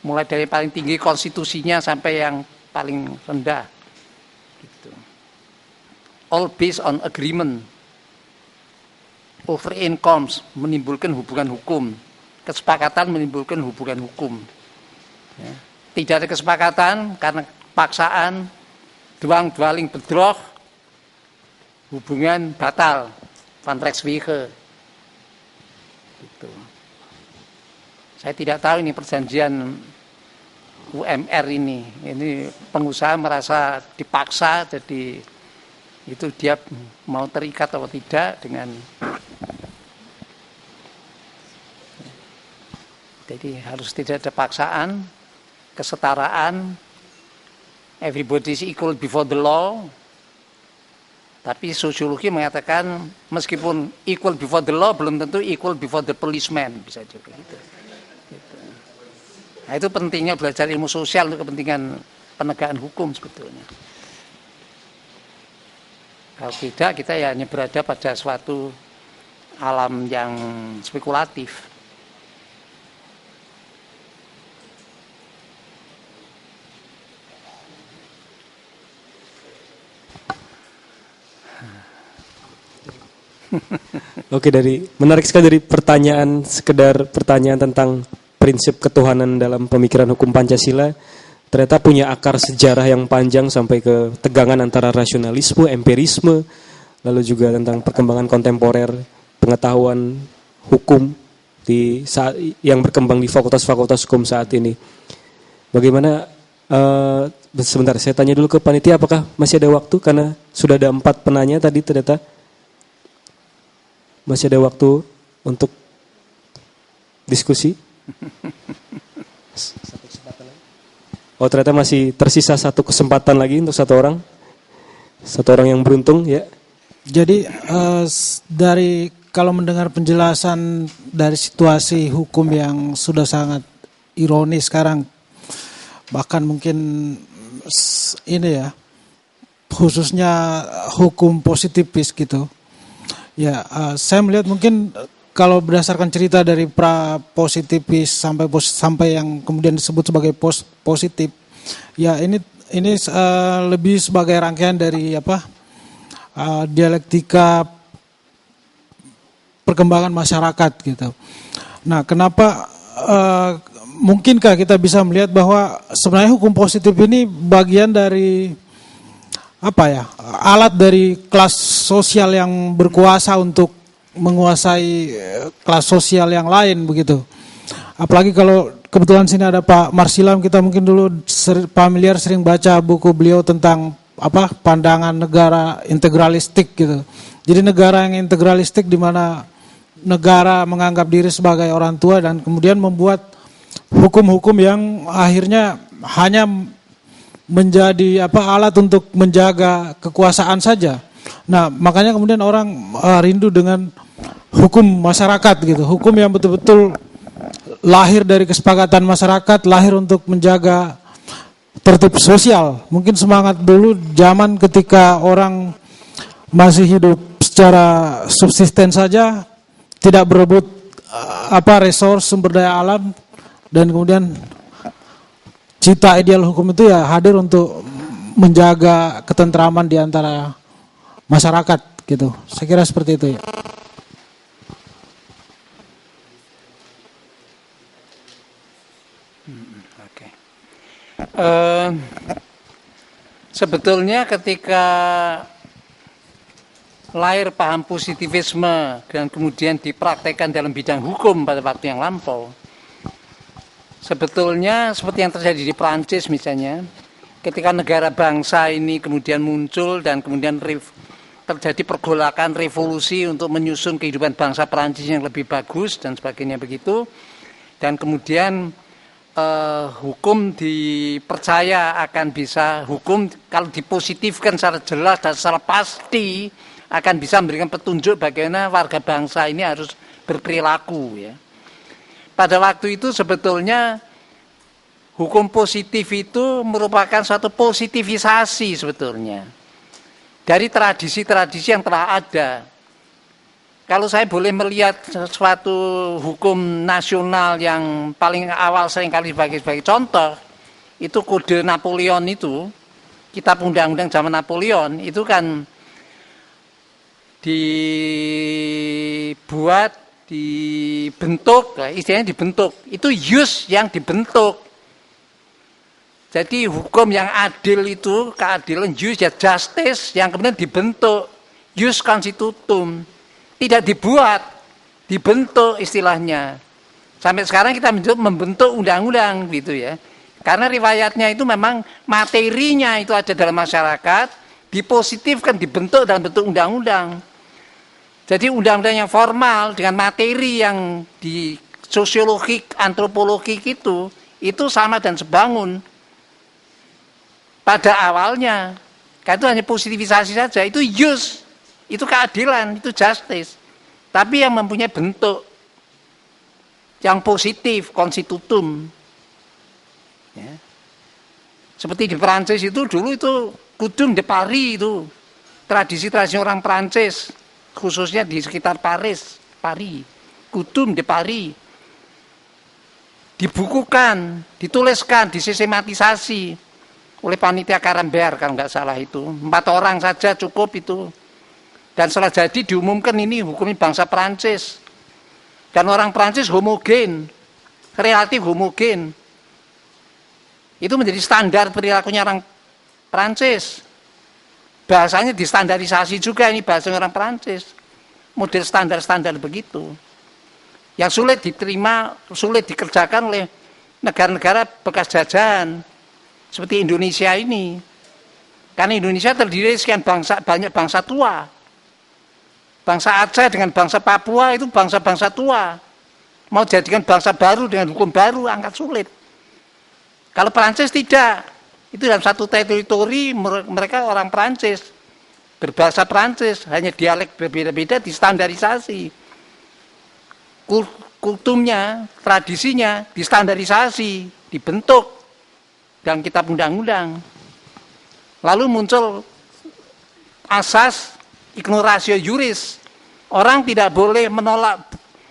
mulai dari paling tinggi konstitusinya sampai yang paling rendah. Gitu. All based on agreement. Over incomes menimbulkan hubungan hukum. Kesepakatan menimbulkan hubungan hukum. Ya. Tidak ada kesepakatan karena paksaan, dwang-dwaling bedroh, hubungan batal, van Rijkswege. Gitu. Saya tidak tahu ini perjanjian UMR ini pengusaha merasa dipaksa, jadi itu dia mau terikat atau tidak dengan. Jadi harus tidak ada paksaan. Kesetaraan, everybody is equal before the law. Tapi sosiologi mengatakan meskipun equal before the law belum tentu equal before the policeman, bisa juga gitu. Nah, itu pentingnya belajar ilmu sosial untuk kepentingan penegakan hukum sebetulnya. Kalau tidak kita ya hanya berada pada suatu alam yang spekulatif. Oke, menarik sekali dari sekedar pertanyaan tentang prinsip ketuhanan dalam pemikiran hukum Pancasila, ternyata punya akar sejarah yang panjang sampai ke tegangan antara rasionalisme, empirisme, lalu juga tentang perkembangan kontemporer pengetahuan hukum yang berkembang di fakultas-fakultas hukum saat ini. Bagaimana? Sebentar, saya tanya dulu ke panitia apakah masih ada waktu karena sudah ada 4 penanya tadi ternyata. Masih ada waktu untuk diskusi? Oh, ternyata masih tersisa 1 kesempatan lagi untuk 1 orang. 1 orang yang beruntung, ya. Jadi dari kalau mendengar penjelasan dari situasi hukum yang sudah sangat ironis sekarang, bahkan mungkin ini ya, khususnya hukum positivis gitu. Ya, saya melihat mungkin kalau berdasarkan cerita dari pra-positivis sampai yang kemudian disebut sebagai positif, ya ini ini lebih sebagai rangkaian dari dialektika perkembangan masyarakat gitu. Nah, kenapa mungkinkah kita bisa melihat bahwa sebenarnya hukum positif ini bagian dari alat dari kelas sosial yang berkuasa untuk menguasai kelas sosial yang lain begitu. Apalagi kalau kebetulan sini ada Pak Marsilam, kita mungkin dulu familiar sering baca buku beliau tentang pandangan negara integralistik gitu. Jadi negara yang integralistik di mana negara menganggap diri sebagai orang tua dan kemudian membuat hukum-hukum yang akhirnya hanya menjadi alat untuk menjaga kekuasaan saja. Nah, makanya kemudian orang rindu dengan hukum masyarakat gitu, hukum yang betul-betul lahir dari kesepakatan masyarakat, lahir untuk menjaga tertib sosial. Mungkin semangat dulu zaman ketika orang masih hidup secara subsisten saja, tidak berebut resource sumber daya alam, dan kemudian cita ideal hukum itu ya hadir untuk menjaga ketentraman di antara masyarakat gitu. Saya kira seperti itu ya. Oke. Sebetulnya ketika lahir paham positivisme dan kemudian dipraktekkan dalam bidang hukum pada waktu yang lampau, sebetulnya seperti yang terjadi di Prancis misalnya, ketika negara bangsa ini kemudian muncul dan kemudian terjadi pergolakan revolusi untuk menyusun kehidupan bangsa Prancis yang lebih bagus dan sebagainya begitu, dan kemudian hukum dipercaya akan bisa, hukum kalau dipositifkan secara jelas dan secara pasti akan bisa memberikan petunjuk bagaimana warga bangsa ini harus berperilaku ya. Pada waktu itu sebetulnya hukum positif itu merupakan suatu positivisasi sebetulnya dari tradisi-tradisi yang telah ada. Kalau saya boleh melihat suatu hukum nasional yang paling awal seringkali sebagai contoh, itu Kode Napoleon itu, kitab undang-undang zaman Napoleon, itu kan dibentuk, istilahnya dibentuk, itu ius yang dibentuk. Jadi hukum yang adil itu, keadilan ius ya justice yang kemudian dibentuk, ius constitutum, tidak dibuat, dibentuk istilahnya. Sampai sekarang kita membentuk undang-undang gitu ya. Karena riwayatnya itu memang materinya itu ada dalam masyarakat, dipositifkan, dibentuk dalam bentuk undang-undang. Jadi undang-undang yang formal dengan materi yang di sosiologik, antropologik itu sama dan sebangun pada awalnya. Karena itu hanya positivisasi saja, itu ius, itu keadilan, itu justice. Tapi yang mempunyai bentuk yang positif, constitutum. Ya. Seperti di Perancis itu dulu itu Coutume de Paris itu tradisi-tradisi orang Perancis, khususnya di sekitar Paris, Coutume de Paris, dibukukan, dituliskan, disistematisasi oleh panitia Carambert kalau nggak salah itu, 4 orang saja cukup itu, dan setelah jadi diumumkan ini hukumnya bangsa Perancis, dan orang Perancis homogen, relatif homogen, itu menjadi standar perilakunya orang Perancis. Bahasanya distandarisasi juga ini bahasa orang Perancis. Model standar-standar begitu. Yang sulit diterima, sulit dikerjakan oleh negara-negara bekas jajahan. Seperti Indonesia ini. Karena Indonesia terdiri sekian bangsa, banyak bangsa tua. Bangsa Aceh dengan bangsa Papua itu bangsa-bangsa tua. Mau jadikan bangsa baru dengan hukum baru, angkat sulit. Kalau Perancis tidak. Itu dalam satu teritori mereka orang Perancis, berbahasa Perancis, hanya dialek berbeda-beda distandarisasi. Kultumnya, tradisinya distandarisasi, dibentuk dalam kitab undang-undang. Lalu muncul asas ignoratio juris. Orang tidak boleh menolak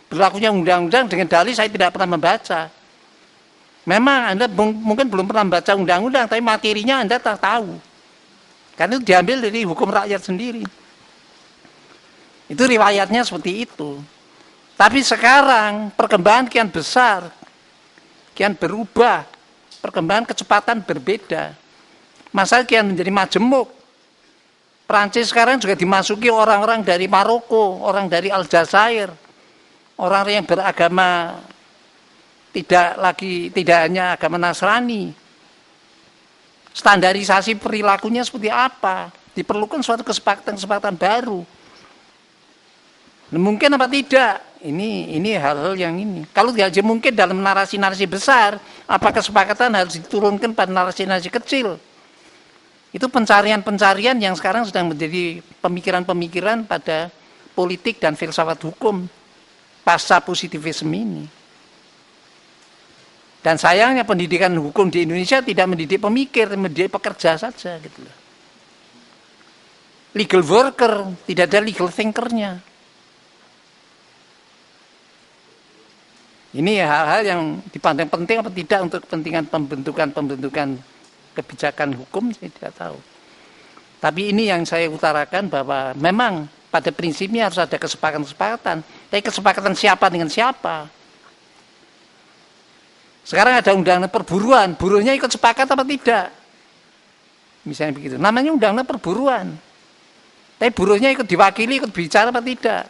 berlakunya undang-undang dengan dalih saya tidak pernah membaca. Memang Anda mungkin belum pernah baca undang-undang, tapi materinya Anda tak tahu. Karena itu diambil dari hukum rakyat sendiri. Itu riwayatnya seperti itu. Tapi sekarang perkembangan kian besar, kian berubah, perkembangan kecepatan berbeda. Masalah kian menjadi majemuk. Prancis sekarang juga dimasuki orang-orang dari Maroko, orang dari Aljazair, orang yang beragama tidak hanya agama Nasrani. Standarisasi perilakunya seperti apa? Diperlukan suatu kesepakatan baru. Nah, mungkin apa tidak? Ini hal-hal yang ini. Kalau tidak mungkin dalam narasi-narasi besar, apa kesepakatan harus diturunkan pada narasi-narasi kecil? Itu pencarian-pencarian yang sekarang sedang menjadi pemikiran-pemikiran pada politik dan filsafat hukum pasca positivisme ini. Dan sayangnya pendidikan hukum di Indonesia tidak mendidik pemikir, mendidik pekerja saja gitu loh. Legal worker, tidak ada legal thinker-nya. Ini hal-hal yang dipandang penting apa tidak untuk kepentingan pembentukan kebijakan hukum, saya tidak tahu. Tapi ini yang saya utarakan bahwa memang pada prinsipnya harus ada kesepakatan. Tapi kesepakatan siapa dengan siapa? Sekarang ada undang-undang perburuan, buruhnya ikut sepakat apa tidak? Misalnya begitu. Namanya undang-undang perburuan. Tapi buruhnya ikut diwakili, ikut bicara apa tidak?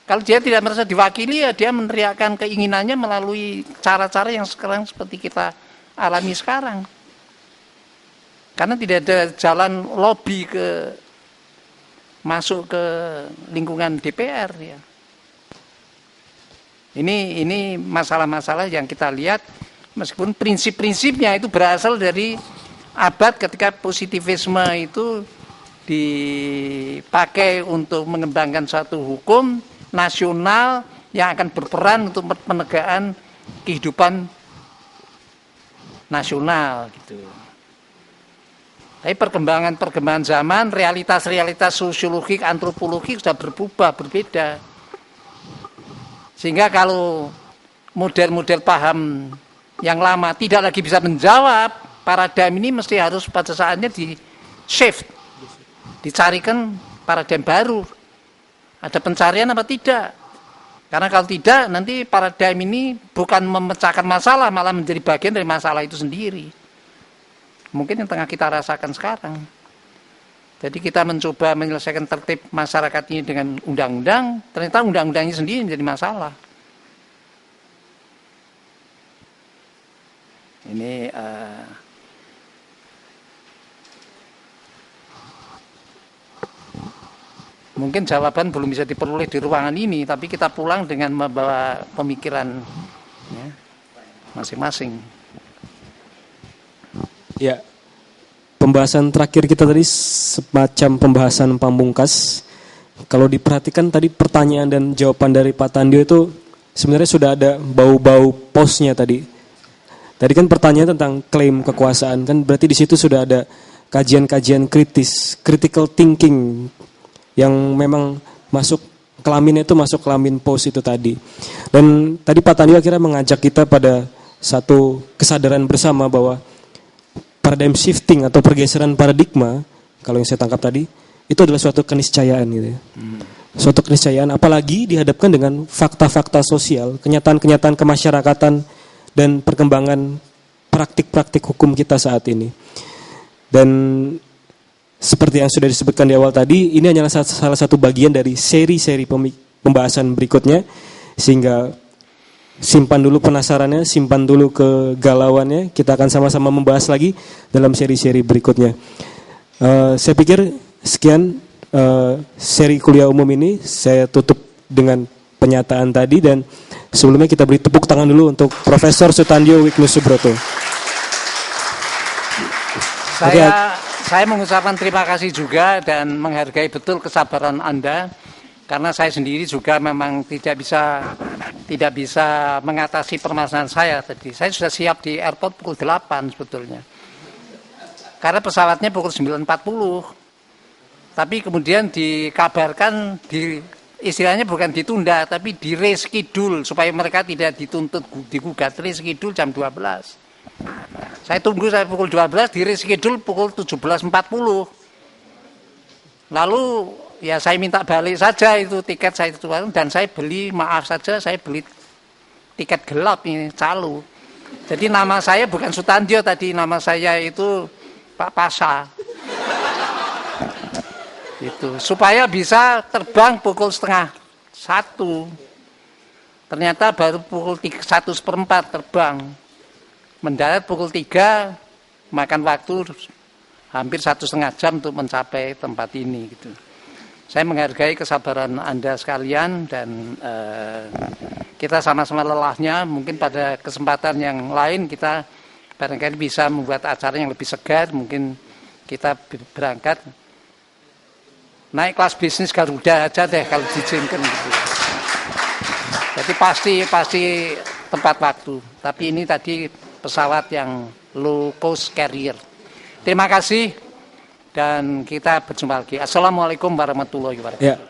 Kalau dia tidak merasa diwakili, ya dia meneriakkan keinginannya melalui cara-cara yang sekarang seperti kita alami sekarang. Karena tidak ada jalan lobby masuk ke lingkungan DPR ya. Ini masalah-masalah yang kita lihat meskipun prinsip-prinsipnya itu berasal dari abad ketika positivisme itu dipakai untuk mengembangkan suatu hukum nasional yang akan berperan untuk penegakan kehidupan nasional gitu. Tapi perkembangan zaman, realitas-realitas sosiologik, antropologik sudah berubah, berbeda. Sehingga kalau model-model paham yang lama tidak lagi bisa menjawab, paradigm ini mesti harus pada saatnya di-shift. Dicarikan paradigm baru. Ada pencarian apa tidak? Karena kalau tidak, nanti paradigm ini bukan memecahkan masalah, malah menjadi bagian dari masalah itu sendiri. Mungkin yang tengah kita rasakan sekarang. Jadi kita mencoba menyelesaikan tertib masyarakat ini dengan undang-undang, ternyata undang-undangnya sendiri menjadi masalah. Ini mungkin jawaban belum bisa diperoleh di ruangan ini, tapi kita pulang dengan membawa pemikiran ya, masing-masing. Ya, pembahasan terakhir kita tadi semacam pembahasan pamungkas. Kalau diperhatikan tadi pertanyaan dan jawaban dari Pak Tandio itu sebenarnya sudah ada bau-bau posnya tadi. Tadi kan pertanyaan tentang klaim kekuasaan, kan berarti di situ sudah ada kajian-kajian kritis, critical thinking yang memang masuk kelaminnya itu masuk kelamin pos itu tadi. Dan tadi Pak Tandio akhirnya mengajak kita pada satu kesadaran bersama bahwa paradigm shifting atau pergeseran paradigma, kalau yang saya tangkap tadi, itu adalah suatu keniscayaan gitu ya. Suatu keniscayaan, apalagi dihadapkan dengan fakta-fakta sosial, kenyataan-kenyataan kemasyarakatan, dan perkembangan praktik-praktik hukum kita saat ini. Dan seperti yang sudah disebutkan di awal tadi, ini hanyalah salah satu bagian dari seri-seri pembahasan berikutnya, sehingga simpan dulu penasarannya, simpan dulu kegalauannya. Kita akan sama-sama membahas lagi dalam seri-seri berikutnya. Saya pikir sekian seri kuliah umum ini. Saya tutup dengan pernyataan tadi, dan sebelumnya kita beri tepuk tangan dulu untuk Profesor Sutandio Wignus Subroto. Saya mengucapkan terima kasih juga dan menghargai betul kesabaran Anda. Karena saya sendiri juga memang tidak bisa mengatasi permasalahan saya tadi. Saya sudah siap di airport pukul 8 sebetulnya. Karena pesawatnya pukul 9.40. Tapi kemudian dikabarkan istilahnya bukan ditunda tapi direschedule supaya mereka tidak dituntut digugat. Reschedule jam 12. Saya tunggu saya pukul 12, direschedule pukul 17.40. Lalu ya saya minta balik saja itu tiket saya itu, dan saya beli, maaf saja, saya beli tiket gelap ini, calo. Jadi nama saya bukan Sutandio tadi, nama saya itu Pak Pasha. Itu supaya bisa terbang pukul 12:30. Ternyata baru pukul 1:04 terbang. Mendarat pukul 3, makan waktu hampir 1,5 jam untuk mencapai tempat ini gitu. Saya menghargai kesabaran Anda sekalian dan kita sama-sama lelahnya. Mungkin pada kesempatan yang lain kita barangkali bisa membuat acara yang lebih segar. Mungkin kita berangkat naik kelas bisnis Garuda aja deh kalau diizinkan gitu. Jadi pasti tepat waktu. Tapi ini tadi pesawat yang low cost carrier. Terima kasih dan kita berjumpa lagi. Assalamualaikum warahmatullahi wabarakatuh. Ya.